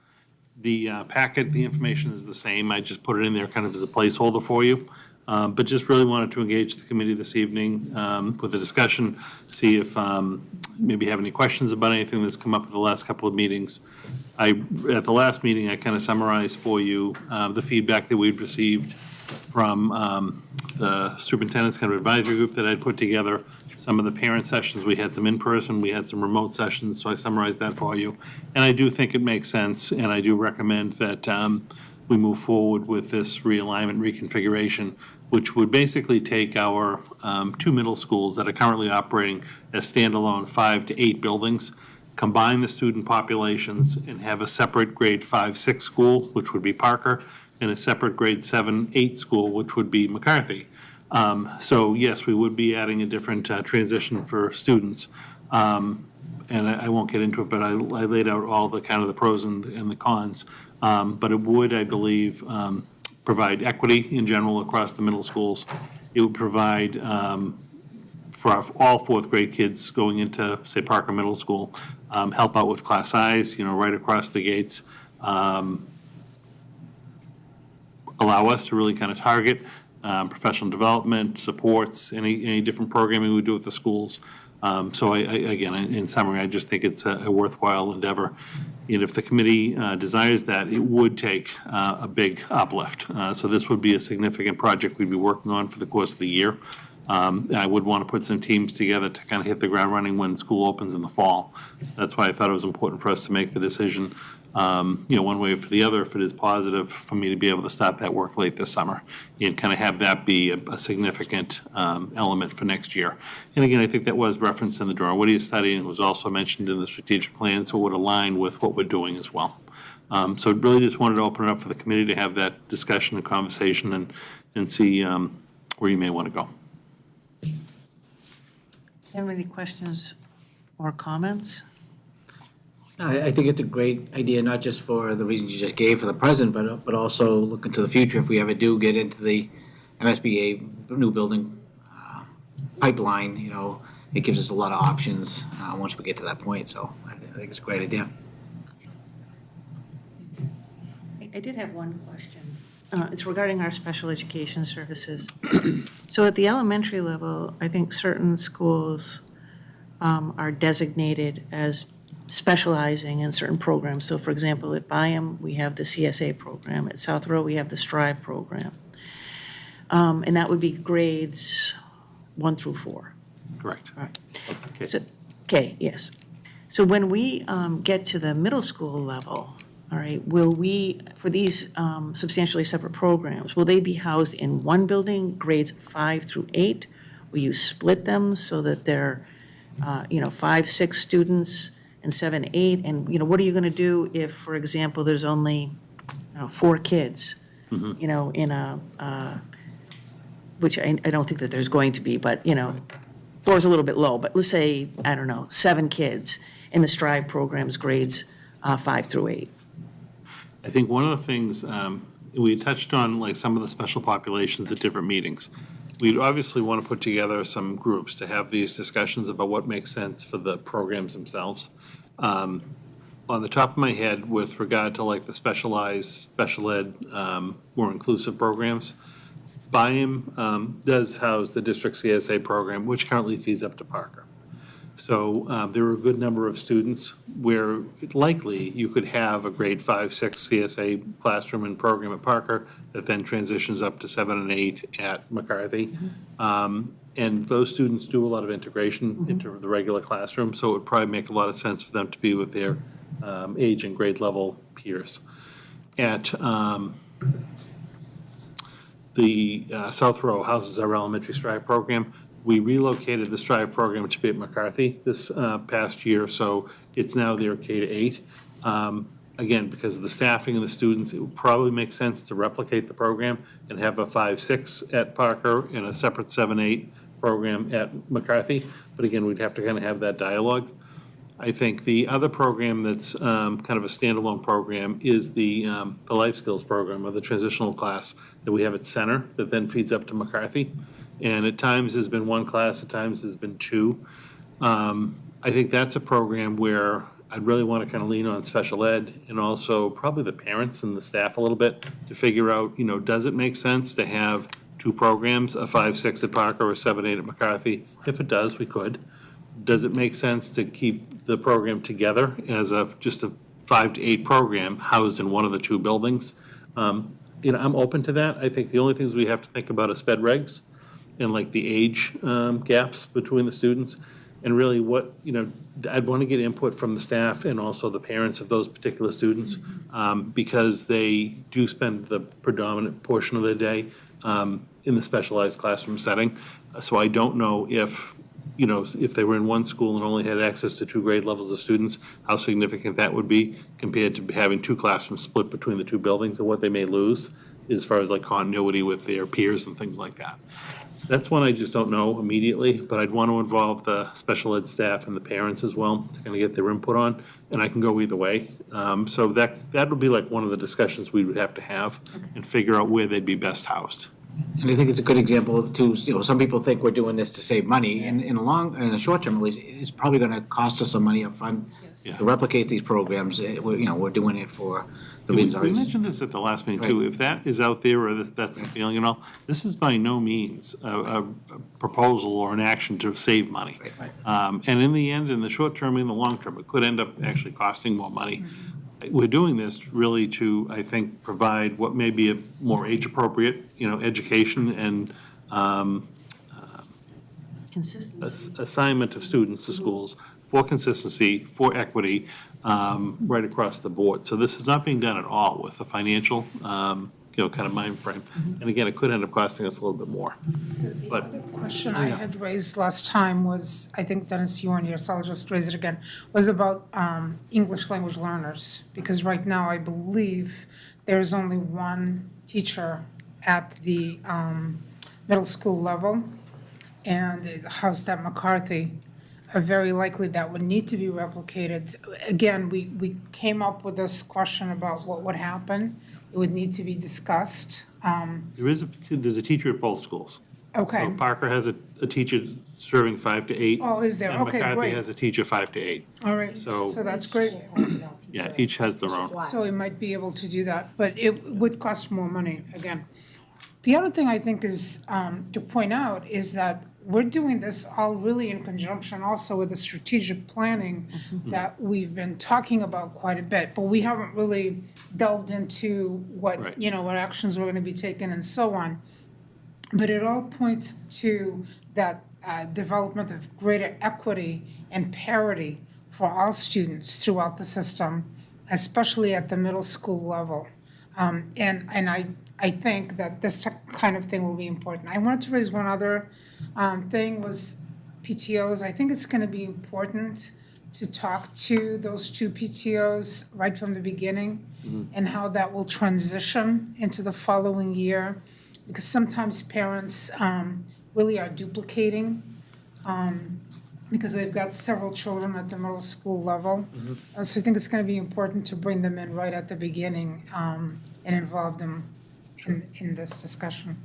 The packet, the information is the same. I just put it in there kind of as a placeholder for you. But just really wanted to engage the committee this evening with a discussion, see if maybe have any questions about anything that's come up in the last couple of meetings. At the last meeting, I kind of summarized for you the feedback that we'd received from the superintendent's kind of advisory group that I'd put together. Some of the parent sessions, we had some in-person, we had some remote sessions, so I summarized that for you. And I do think it makes sense, and I do recommend that we move forward with this realignment reconfiguration, which would basically take our 2 middle schools that are currently operating as standalone 5 to 8 buildings, combine the student populations, and have a separate grade 5-6 school, which would be Parker, and a separate grade 7-8 school, which would be McCarthy. So yes, we would be adding a different transition for students. And I won't get into it, but I laid out all the kind of the pros and the cons. But it would, I believe, provide equity in general across the middle schools. It would provide for all 4th grade kids going into, say, Parker Middle School, help out with class size, right across the gates. Allow us to really kind of target professional development, supports, any different programming we do with the schools. So again, in summary, I just think it's a worthwhile endeavor. And if the committee desires that, it would take a big uplift. So this would be a significant project we'd be working on for the course of the year. And I would want to put some teams together to kind of hit the ground running when school opens in the fall. So that's why I thought it was important for us to make the decision, one way or the other, if it is positive, for me to be able to start that work late this summer and kind of have that be a significant element for next year. And again, I think that was referenced in the drawing. What he is studying was also mentioned in the strategic plan, so it would align with what we're doing as well. So really just wanted to open it up for the committee to have that discussion and conversation and see where you may want to go. Does anyone have any questions or comments? I think it's a great idea, not just for the reasons you just gave for the present, but also looking to the future. If we ever do get into the MSBA new building pipeline, it gives us a lot of options once we get to that point. So I think it's a great idea. I did have one question. It's regarding our special education services. So at the elementary level, I think certain schools are designated as specializing in certain programs. So for example, at Byam, we have the CSA program. At South Row, we have the Strive program. And that would be grades 1 through 4. Correct. All right. Okay. So, okay, yes. So when we get to the middle school level, all right, will we, for these substantially separate programs, will they be housed in one building, grades 5 through 8? Will you split them so that they're, 5, 6 students and 7, 8? And, what are you going to do if, for example, there's only 4 kids, in a, which I don't think that there's going to be, but, 4 is a little bit low, but let's say, 7 kids in the Strive programs, grades 5 through 8. I think one of the things, we touched on like some of the special populations at different meetings. We'd obviously want to put together some groups to have these discussions about what makes sense for the programs themselves. On the top of my head, with regard to like the specialized, special ed, more inclusive programs, Byam does house the district CSA program, which currently feeds up to Parker. So there are a good number of students where likely you could have a grade 5, 6 CSA classroom and program at Parker that then transitions up to 7 and 8 at McCarthy. And those students do a lot of integration into the regular classroom, so it would probably make a lot of sense for them to be with their age and grade level peers. At the South Row houses our elementary Strive program. We relocated the Strive program to be at McCarthy this past year, so it's now their K to 8. Again, because of the staffing and the students, it would probably make sense to replicate the program and have a 5, 6 at Parker and a separate 7, 8 program at McCarthy. But again, we'd have to kind of have that dialogue. I think the other program that's kind of a standalone program is the life skills program, or the transitional class that we have at Center that then feeds up to McCarthy. And at times has been 1 class, at times has been 2. I think that's a program where I'd really want to kind of lean on special ed and also probably the parents and the staff a little bit to figure out, does it make sense to have two programs, a 5-6 at Parker or a 7-8 at McCarthy? If it does, we could. Does it make sense to keep the program together as just a 5 to 8 program housed in one of the two buildings? I'm open to that. I think the only things we have to think about is sped regs and like the age gaps between the students. And really I'd want to get input from the staff and also the parents of those particular students because they do spend the predominant portion of the day in the specialized classroom setting. So I don't know if they were in one school and only had access to 2 grade levels of students, how significant that would be compared to having 2 classrooms split between the 2 buildings and what they may lose as far as like continuity with their peers and things like that. So that's one I just don't know immediately, but I'd want to involve the special ed staff and the parents as well to kind of get their input on, and I can go either way. So that would be like one of the discussions we would have to have and figure out where they'd be best housed. And I think it's a good example too, some people think we're doing this to save money, and in the short term at least, it's probably gonna cost us some money up front to replicate these programs. We're doing it for the reasons. We mentioned this at the last meeting too. If that is out there or that's the feeling and all, this is by no means a proposal or an action to save money. And in the end, in the short term, in the long term, it could end up actually costing more money. We're doing this really to, I think, provide what may be a more age-appropriate, education and Consistency. assignment of students to schools for consistency, for equity, right across the board. So this is not being done at all with a financial, kind of mind frame. And again, it could end up costing us a little bit more. But The question I had raised last time was, I think Dennis, you weren't here, so I'll just raise it again, was about English language learners. Because right now, I believe there's only one teacher at the middle school level, and it's housed at McCarthy. Very likely that would need to be replicated. Again, we came up with this question about what would happen. It would need to be discussed. there's a teacher at both schools. Okay. So Parker has a teacher serving 5 to 8. Oh, is there? And Okay, McCarthy great. has a teacher 5 to 8. All right, So- so that's great. Yeah, each has their own. So we might be able to do that, but it would cost more money, again. The other thing I think is, to point out, is that we're doing this all really in conjunction also with the strategic planning that we've been talking about quite a bit, but we haven't really delved into what, Right. what actions we're gonna be taking and so on. But it all points to that development of greater equity and parity for all students throughout the system, especially at the middle school level. And I think that this kind of thing will be important. I wanted to raise one other thing was PTOs. I think it's going to be important to talk to those 2 PTOs right from the beginning and how that will transition into the following year. Because sometimes parents really are duplicating because they've got several children at the middle school level. So I think it's going to be important to bring them in right at the beginning and involve them in this discussion.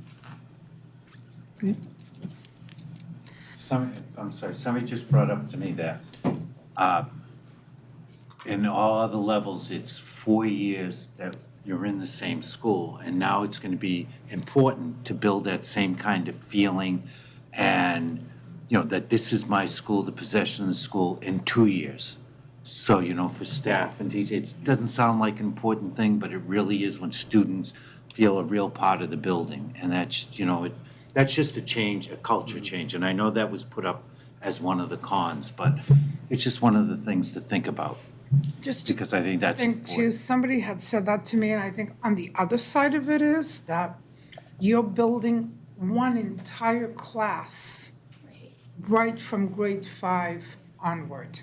Somebody just brought up to me that in all other levels, it's 4 years that you're in the same school, and now it's gonna be important to build that same kind of feeling and, that this is my school, the possession of the school in 2 years. So, for staff and teachers, it doesn't sound like an important thing, but it really is when students feel a real part of the building. And that's, that's just a change, a culture change. And I know that was put up as one of the cons, but it's just one of the things to think about. Just Because I think that's think too, important. somebody had said that to me, and I think on the other side of it is that you're building one entire class right from grade 5 onward.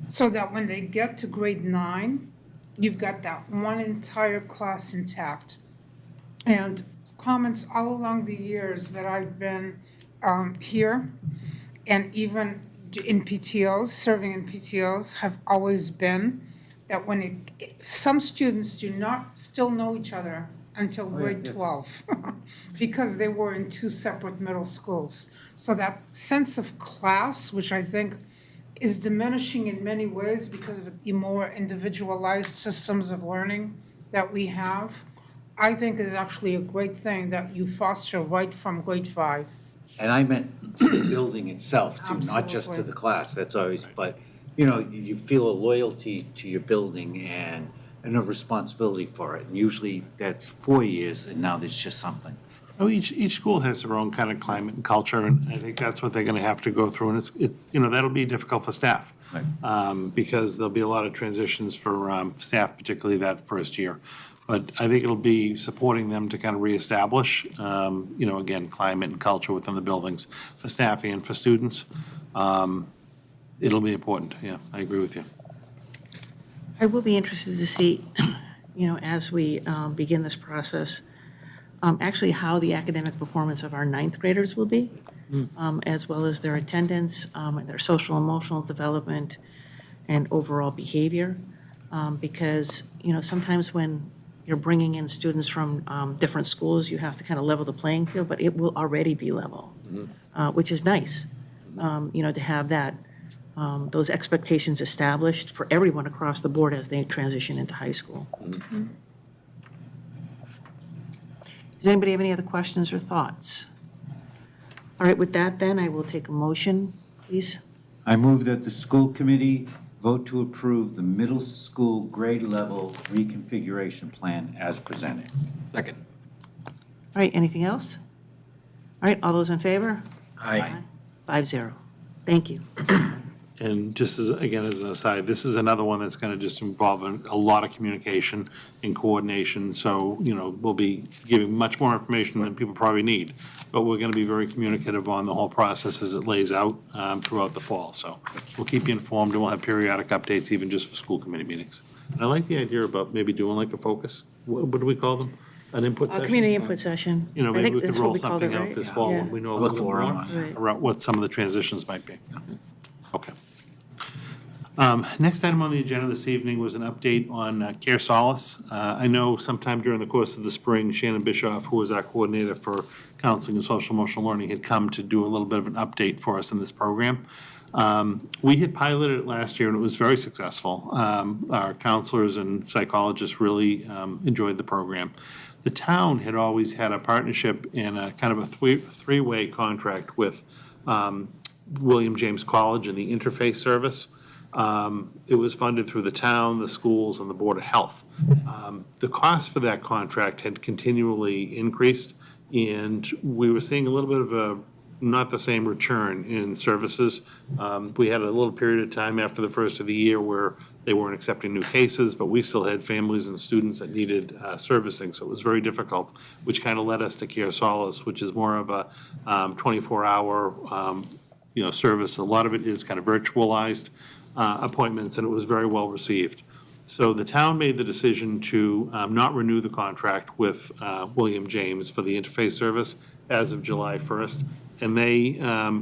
So that when they get to grade 9, you've got that one entire class intact. And comments all along the years that I've been here, and even in PTOs, serving in PTOs, have always been that when some students do not still know each other until grade 12, because they were in 2 separate middle schools. So that sense of class, which I think is diminishing in many ways because of the more individualized systems of learning that we have, I think is actually a great thing that you foster right from grade 5. And I meant to the building itself too, not just to Absolutely. the class, that's always, but, you feel a loyalty to your building and a responsibility for it. And usually that's 4 years, and now there's just something. Oh, each school has their own kind of climate and culture, and I think that's what they're gonna have to go through, and it's, that'll be difficult for staff. Right. Because there'll be a lot of transitions for, staff, particularly that first year. But I think it'll be supporting them to kind of reestablish, again, climate and culture within the buildings for staff and for students. It'll be important, yeah, I agree with you. I will be interested to see, as we begin this process, actually how the academic performance of our ninth graders will be, as well as their attendance, and their social emotional development, and overall behavior. Because, sometimes when you're bringing in students from different schools, you have to kind of level the playing field, but it will already be level, which is nice, to have that, those expectations established for everyone across the board as they transition into high school. Does anybody have any other questions or thoughts? All right, with that then, I will take a motion, please. I move that the school committee vote to approve the middle school grade level reconfiguration plan as presented. Second. All right, anything else? All right, all those in favor? Aye. 5-0. Thank you. And just as, again, as an aside, this is another one that's gonna just involve a lot of communication and coordination, so, we'll be giving much more information than people probably need. But we're gonna be very communicative on the whole process as it lays out, throughout the fall, so we'll keep you informed, and we'll have periodic updates, even just for school committee meetings. And I like the idea about maybe doing like a focus, what do we call them? An input session? Community input session. I Maybe think we could that's what roll we called something it, out right? this fall Yeah. when we know a Look little bit for 'em. more Right. about what some of the transitions might be. Okay. Next item on the agenda this evening was an update on Care Solace. I know sometime during the course of the spring, Shannon Bischoff, who was our coordinator for counseling and social emotional learning, had come to do a little bit of an update for us in this program. We had piloted it last year and it was very successful. Our counselors and psychologists really enjoyed the program. The town had always had a partnership and a kind of a three-way contract with William James College and the interface service. It was funded through the town, the schools, and the Board of Health. The cost for that contract had continually increased, and we were seeing a little bit of a, not the same return in services. We had a little period of time after the first of the year where they weren't accepting new cases, but we still had families and students that needed servicing, so it was very difficult, which kind of led us to Care Solace, which is more of a 24-hour service. A lot of it is kind of virtualized appointments, and it was very well received. So the town made the decision to not renew the contract with William James for the interface service as of July 1st. And they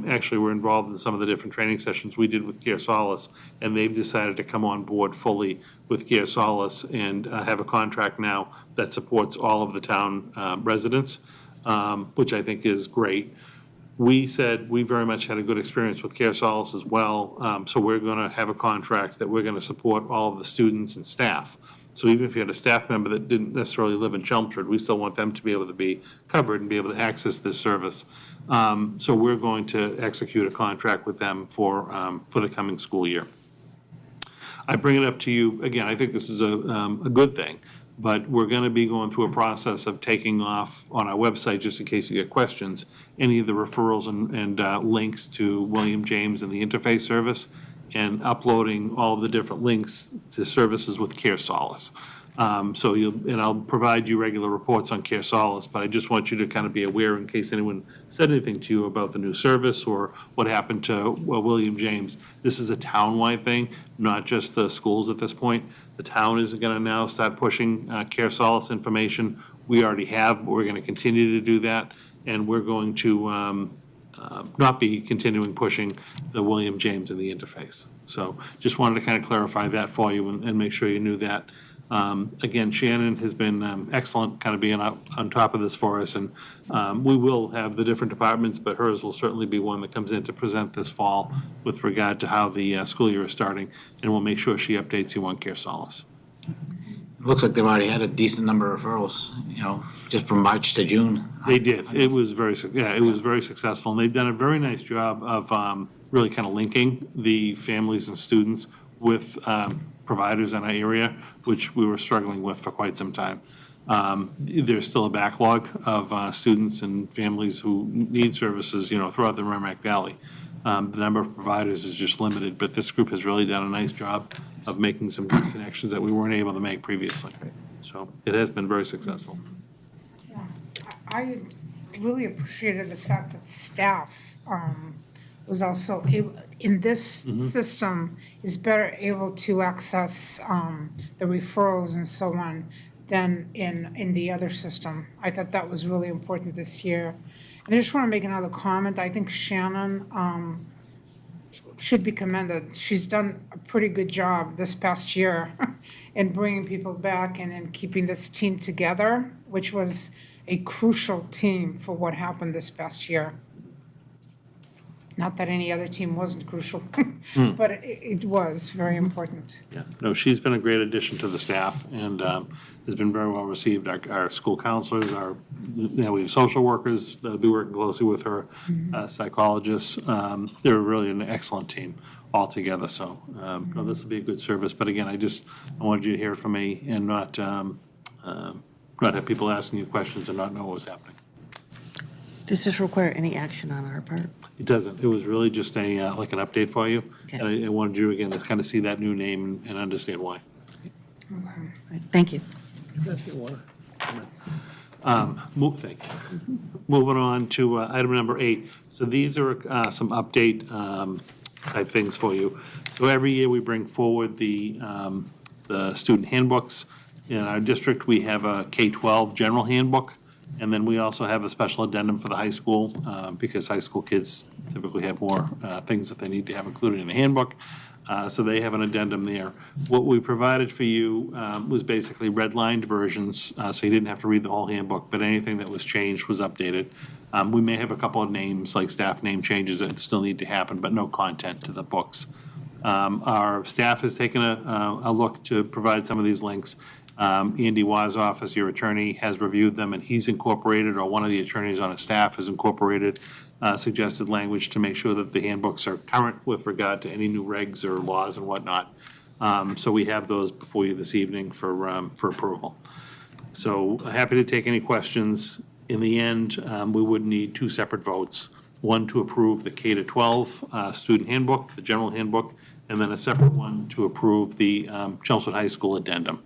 actually were involved in some of the different training sessions we did with Care Solace, and they've decided to come on board fully with Care Solace and have a contract now that supports all of the town residents, which I think is great. We said we very much had a good experience with Care Solace as well, so we're going to have a contract that we're going to support all of the students and staff. So even if you had a staff member that didn't necessarily live in Chelmsford, we still want them to be able to be covered and be able to access this service. So we're going to execute a contract with them for the coming school year. I bring it up to you, again, I think this is a good thing, but we're going to be going through a process of taking off on our website, just in case you get questions, any of the referrals and links to William James and the interface service, and uploading all of the different links to services with Care Solace. And I'll provide you regular reports on Care Solace, but I just want you to kind of be aware in case anyone said anything to you about the new service or what happened to William James. This is a town-wide thing, not just the schools at this point. The town is going to now start pushing Care Solace information. We already have, but we're going to continue to do that, and we're going to not be continuing pushing the William James and the interface. So just wanted to kind of clarify that for you and make sure you knew that. Again, Shannon has been excellent, kind of being on top of this for us, and we will have the different departments, but hers will certainly be one that comes in to present this fall with regard to how the school year is starting, and we'll make sure she updates you on Care Solace. Looks like they've already had a decent number of referrals, just from March to June. They did. It was very successful, and they've done a very nice job of really kind of linking the families and students with providers in our area, which we were struggling with for quite some time. There's still a backlog of students and families who need services, throughout the Merrimack Valley. The number of providers is just limited, but this group has really done a nice job of making some good connections that we weren't able to make previously. So it has been very successful. I really appreciated the fact that staff was also able, in this system, is better able to access the referrals and so on than in the other system. I thought that was really important this year. And I just want to make another comment. I think Shannon should be commended. She's done a pretty good job this past year in bringing people back and in keeping this team together, which was a crucial team for what happened this past year. Not that any other team wasn't crucial, but it was very important. Yeah, no, she's been a great addition to the staff and has been very well received. Our school counselors, we have social workers that'll be working closely with her, psychologists. They're really an excellent team altogether. So no, this will be a good service. But again, I wanted you to hear from me and not have people asking you questions and not know what was happening. Does this require any action on our part? It doesn't. It was really just like an update for you. Okay. And I wanted you again to kind of see that new name and understand why. Right, thank you. Thank you. Moving on to item number 8. So these are some update type things for you. So every year we bring forward the student handbooks. In our district, we have a K-12 general handbook. And then we also have a special addendum for the high school because high school kids typically have more things that they need to have included in the handbook. So they have an addendum there. What we provided for you was basically redlined versions, so you didn't have to read the whole handbook, but anything that was changed was updated. We may have a couple of names, like staff name changes that still need to happen, but no content to the books. Our staff has taken a look to provide some of these links. Andy Wazoff, as your attorney, has reviewed them, and he's incorporated, or one of the attorneys on his staff has incorporated suggested language to make sure that the handbooks are current with regard to any new regs or laws and whatnot. So we have those before you this evening for approval. So happy to take any questions. In the end, we would need 2 separate votes. One to approve the K-12 student handbook, the general handbook, and then a separate one to approve the Chelmsford High School addendum.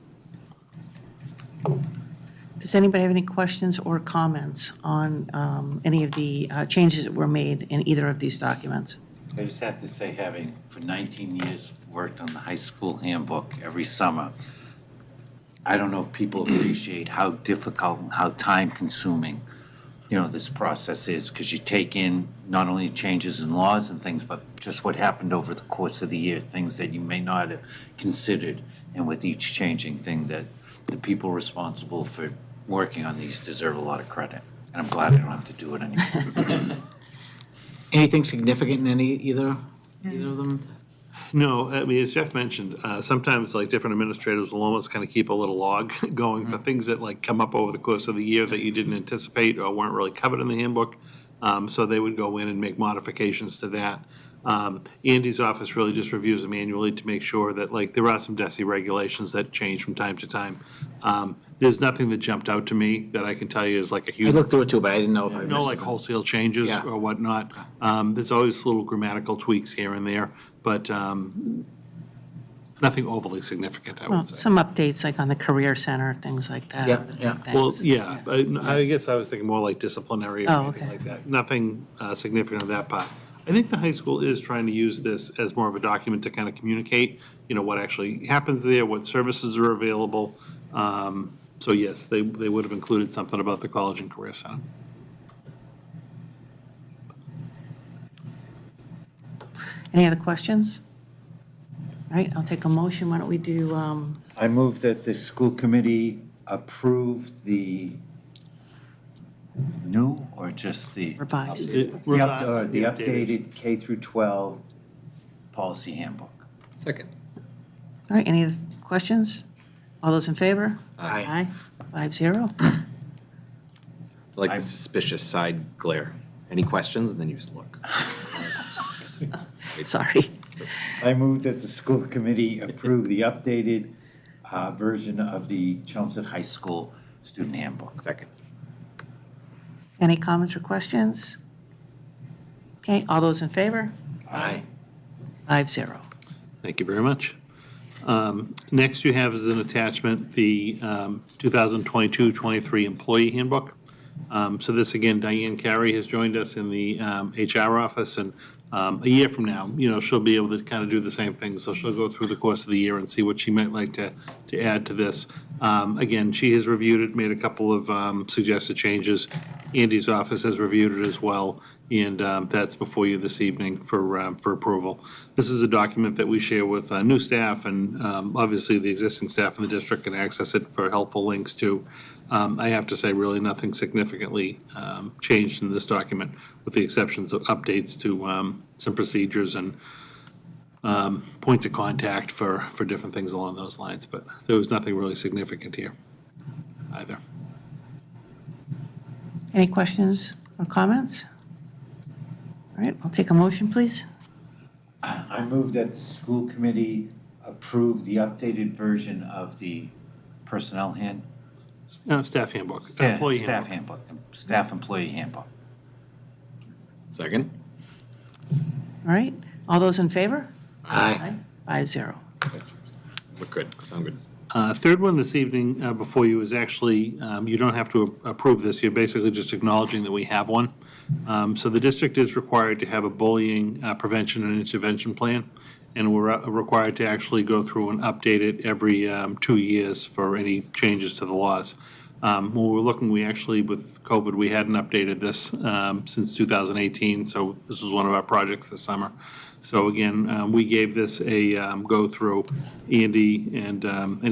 Does anybody have any questions or comments on any of the changes that were made in either of these documents? I just have to say, having for 19 years worked on the high school handbook every summer, I don't know if people appreciate how difficult and how time-consuming, this process is, because you take in not only changes in laws and things, but just what happened over the course of the year, things that you may not have considered, and with each changing thing that the people responsible for working on these deserve a lot of credit. And I'm glad I don't have to do it anymore. Anything significant in either of them? No, I mean, as Jeff mentioned, sometimes like different administrators will almost kind of keep a little log going for things that like come up over the course of the year that you didn't anticipate or weren't really covered in the handbook. So they would go in and make modifications to that. Andy's office really just reviews them annually to make sure that like there are some DESI regulations that change from time to time. There's nothing that jumped out to me that I can tell you is like a I huge. looked through it too, but I didn't know if I missed No, like it. wholesale changes Yeah. or whatnot. There's always little grammatical tweaks here and there, but nothing overly significant, I Well, would say. some updates like on the Career Center, things like that. Yeah, yeah. Well, Thanks. yeah, I guess I was thinking more like disciplinary or Oh, anything okay. like that. Nothing significant on that part. I think the high school is trying to use this as more of a document to kind of communicate, what actually happens there, what services are available. So yes, they would have included something about the College and Career Center. Any other questions? All right, I'll take a motion. Why don't we do, I move that the school committee approve the new or just the? Revised. The updated K through 12 policy handbook. Second. All right, any questions? All those in favor? Aye. Aye, 5-0. Like the suspicious side glare. Any questions? And then you just look. Sorry. I move that the school committee approve the updated version of the Chelmsford High School student handbook. Second. Any comments or questions? Okay, all those in favor? Aye. 5-0. Thank you very much. Next you have as an attachment the 2022-23 employee handbook. So this, again, Diane Carey has joined us in the HR office, and a year from now, she'll be able to kind of do the same thing. So she'll go through the course of the year and see what she might like to add to this. Again, she has reviewed it, made a couple of suggested changes. Andy's office has reviewed it as well, and that's before you this evening for approval. This is a document that we share with new staff, and obviously the existing staff in the district can access it for helpful links to. I have to say, really nothing significantly changed in this document, with the exceptions of updates to some procedures and points of contact for different things along those lines. But there was nothing really significant here either. Any questions or comments? All right, I'll take a motion, please. I move that the school committee approve the updated version of the personnel Staff handbook, employee staff handbook. handbook, staff employee handbook. Second. All right, all those in favor? Aye. 5-0. Look good. Sound good. Third one this evening before you is actually, you don't have to approve this, you're basically just acknowledging that we have one. So the district is required to have a bullying prevention and intervention plan, and we're required to actually go through and update it every 2 years for any changes to the laws. When we were looking, we actually, with COVID, we hadn't updated this since 2018, so this was one of our projects this summer. So again, we gave this a go-through. Andy and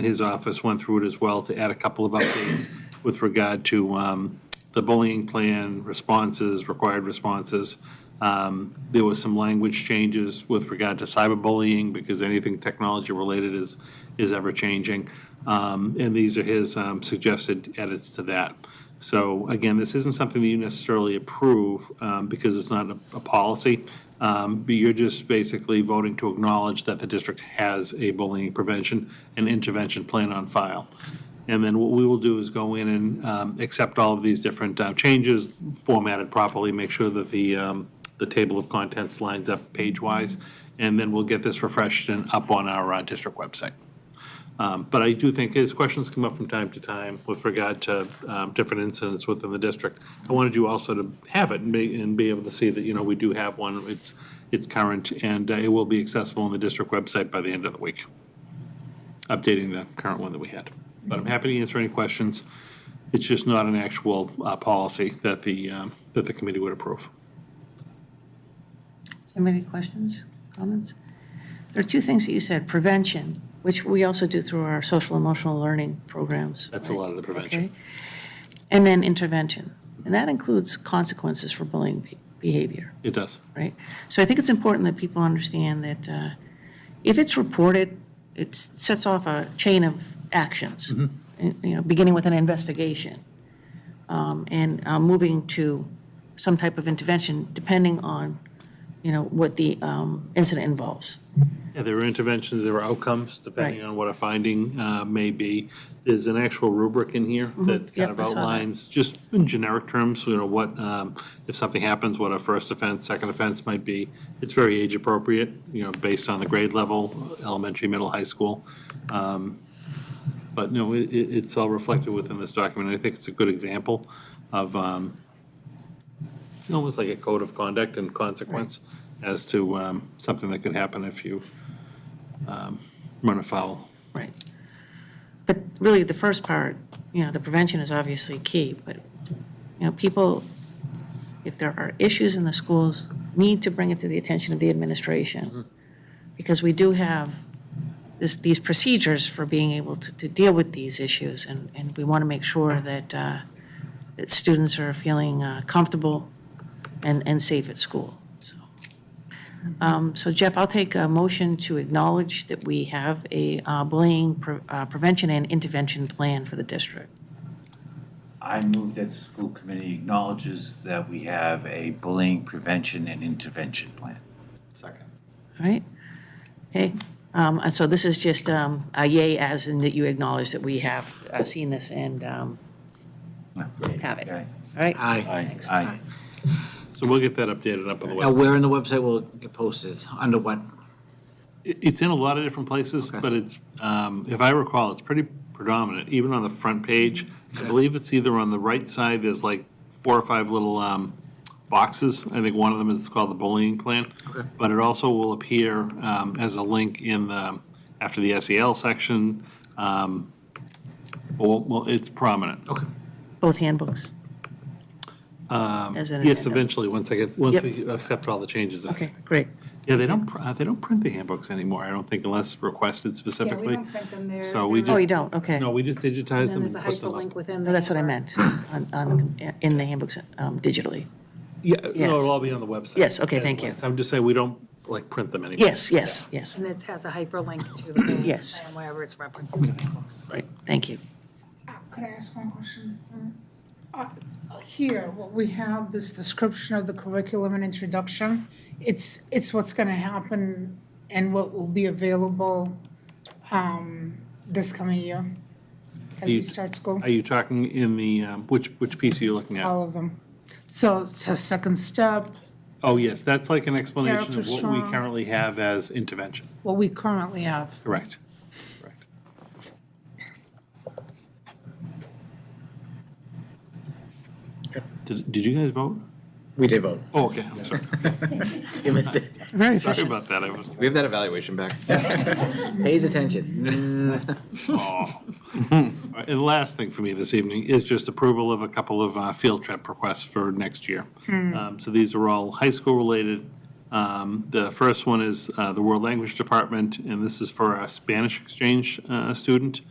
his office went through it as well to add a couple of updates with regard to the bullying plan, responses, required responses. There was some language changes with regard to cyberbullying, because anything technology-related is ever-changing. And these are his suggested edits to that. So again, this isn't something that you necessarily approve because it's not a policy. But you're just basically voting to acknowledge that the district has a bullying prevention and intervention plan on file. And then what we will do is go in and accept all of these different changes, formatted properly, make sure that the table of contents lines up page-wise, and then we'll get this refreshed and up on our district website. But I do think as questions come up from time to time with regard to different incidents within the district, I wanted you also to have it and be able to see that, we do have one, it's current, and it will be accessible on the district website by the end of the week, updating the current one that we had. But I'm happy to answer any questions. It's just not an actual policy that the committee would approve. Anybody questions, comments? There are two things that you said, prevention, which we also do through our social emotional learning programs. That's a lot of the prevention. Okay. And then intervention, and that includes consequences for bullying behavior, It does. right? So I think it's important that people understand that if it's reported, it sets off a chain of actions, beginning with an investigation and moving to some type of intervention, depending on, what the incident involves. Yeah, there are interventions, there are outcomes, depending Right. on what a finding may be. There's an actual rubric in here that kind Yep, of I saw that. outlines, just in generic terms, what, if something happens, what a first offense, second offense might be. It's very age appropriate, based on the grade level, elementary, middle, high school. But no, it's all reflected within this document. I think it's a good example of almost like a code of conduct and consequence as to something that could happen if you run afoul. Right. But really, the first part, the prevention is obviously key, but, people, if there are issues in the schools, need to bring it to the attention of the administration. Because we do have these procedures for being able to deal with these issues. And we want to make sure that, that students are feeling comfortable and safe at school. So Jeff, I'll take a motion to acknowledge that we have a bullying prevention and intervention plan for the district. I move that the school committee acknowledges that we have a bullying prevention and intervention plan. Second. All right? Okay, so this is just a yay as in that you acknowledge that we have seen this and have it. Okay. All right? Aye. Aye. So we'll get that updated up on the Now, website. where in the website will it get posted? Under what? It's in a lot of different places, but it's, if I recall, it's pretty predominant, even on the front page. I believe it's either on the right side, there's like 4 or 5 little boxes. I think one of them is called the bullying plan. Okay. But it also will appear as a link in the, after the SEL section. Well, it's prominent. Okay. Both handbooks? As an Yes, addendum. eventually, once Yep. we accept all the changes. Okay, great. Yeah, they don't print the handbooks anymore, I don't think, unless requested Yeah, we specifically. don't print them there. So we Oh, just- you don't? Okay. No, we just digitize And then them there's a and put them hyperlink up. within No, there. that's what I where- meant, in the handbooks digitally. Yeah, Yes. no, it'll all be on the website. Yes, okay, thank you. I'm just saying, we don't, like, print them anymore. Yes, yes, yes, And it has a hyperlink to the plan. Yes. And wherever it's referenced in the handbook. right, thank you. Could I ask one question? Here, what we have, this description of the curriculum and introduction, it's what's gonna happen and what will be available this coming year as we You- start school, Are you talking in the, which piece are you looking at? all of them. So it says second step, Oh, yes, that's like an explanation Character of what we strong. currently have as intervention. what we currently have. Correct. Correct. Did you guys vote? We did vote. Oh, okay, I'm sorry. You missed it. Very Sorry efficient. about that, I was, We have that evaluation back. Pays attention. oh. And the last thing for me this evening is just approval of a couple of field trip requests for next year. So these are all high school related. The first one is the World Language Department, and this is for a Spanish exchange student.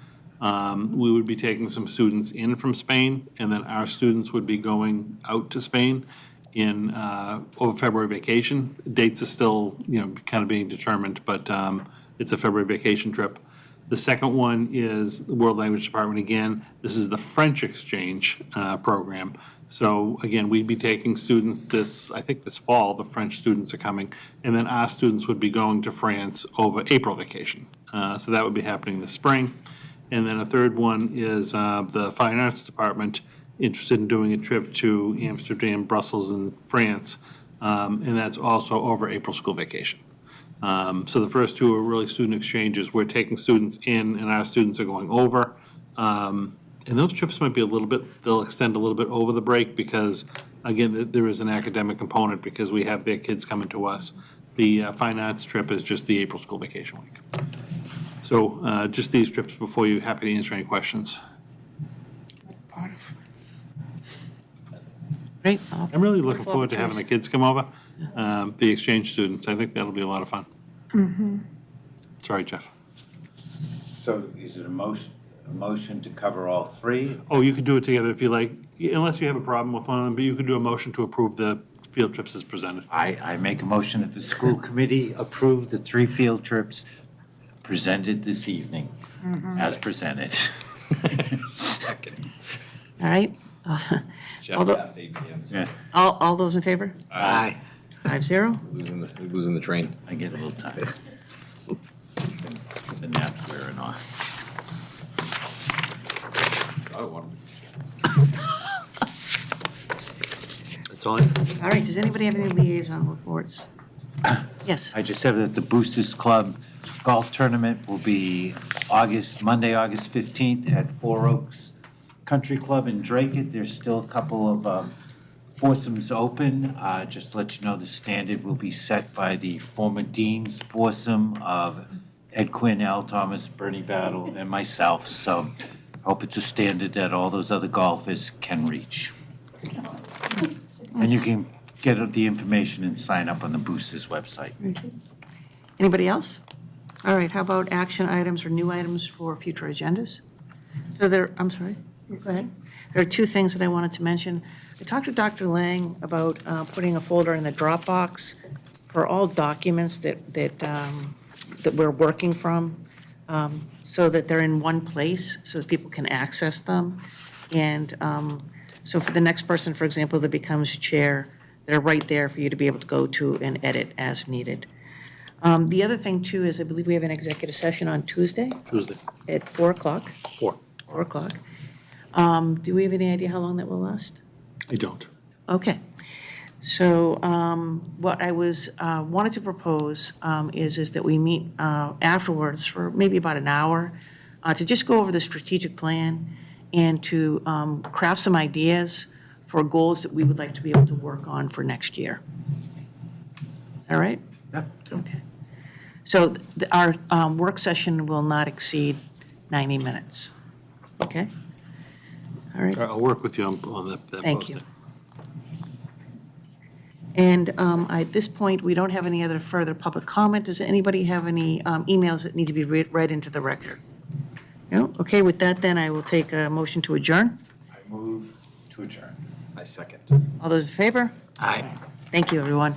We would be taking some students in from Spain, and then our students would be going out to Spain in over February vacation. Dates are still, kind of being determined, but it's a February vacation trip. The second one is the World Language Department again. This is the French exchange program. So again, we'd be taking students I think this fall, the French students are coming, and then our students would be going to France over April vacation. So that would be happening this spring. And then a third one is the Fine Arts Department, interested in doing a trip to Amsterdam, Brussels, and France. And that's also over April school vacation. So the first two are really student exchanges. We're taking students in, and our students are going over. And those trips might be they'll extend a little bit over the break because, again, there is an academic component because we have their kids coming to us. The Fine Arts trip is just the April school vacation week. So just these trips before you, happy to answer any questions. Part of Great. I'm really looking Wonderful forward to having the kids come over, the exchange students. I think that'll be a lot of fun. Sorry, Jeff. So is it a motion to cover all three? Oh, you could do it together if you like, unless you have a problem with one of them, but you could do a motion to approve the field trips as presented. I make a motion that the school committee approve the 3 field trips presented this evening, as presented. All right. Jeff Although- passed 8 PM, so Yeah, All those in favor? Aye. 5-0. losing the train. I get a little tired. The nap's wearing off. That's all. All right, does anybody have any liaison reports? Yes. I just have that the Boosters Club Golf Tournament will be Monday, August 15th at Four Oaks Country Club in Drake. There's still a couple of foursomes open. Just to let you know, the standard will be set by the former dean's foursome of Ed Quinn, Al Thomas, Bernie Battle, and myself. So I hope it's a standard that all those other golfers can reach. And you can get the information and sign up on the Boosters website. Anybody else? All right, how about action items or new items for future agendas? So I'm sorry, go ahead. There are two things that I wanted to mention. I talked to Dr. Lang about putting a folder in the Dropbox for all documents that we're working from, so that they're in one place, so that people can access them. And so for the next person, for example, that becomes chair, they're right there for you to be able to go to and edit as needed. The other thing, too, is I believe we have an executive session on Tuesday Tuesday, at 4 o'clock. 4. 4 o'clock. Do we have any idea how long that will last? I don't. Okay. So what I wanted to propose is that we meet afterwards for maybe about an hour to just go over the strategic plan and to craft some ideas for goals that we would like to be able to work on for next year. Is that right? Yeah. Okay. So our work session will not exceed 90 minutes. Okay? All right. I'll work with you on that Thank you. posting. And at this point, we don't have any other further public comment. Does anybody have any emails that need to be read into the record? No? Okay, with that, then, I will take a motion to adjourn. I move to adjourn. I second. All those in favor? Aye. Thank you, everyone.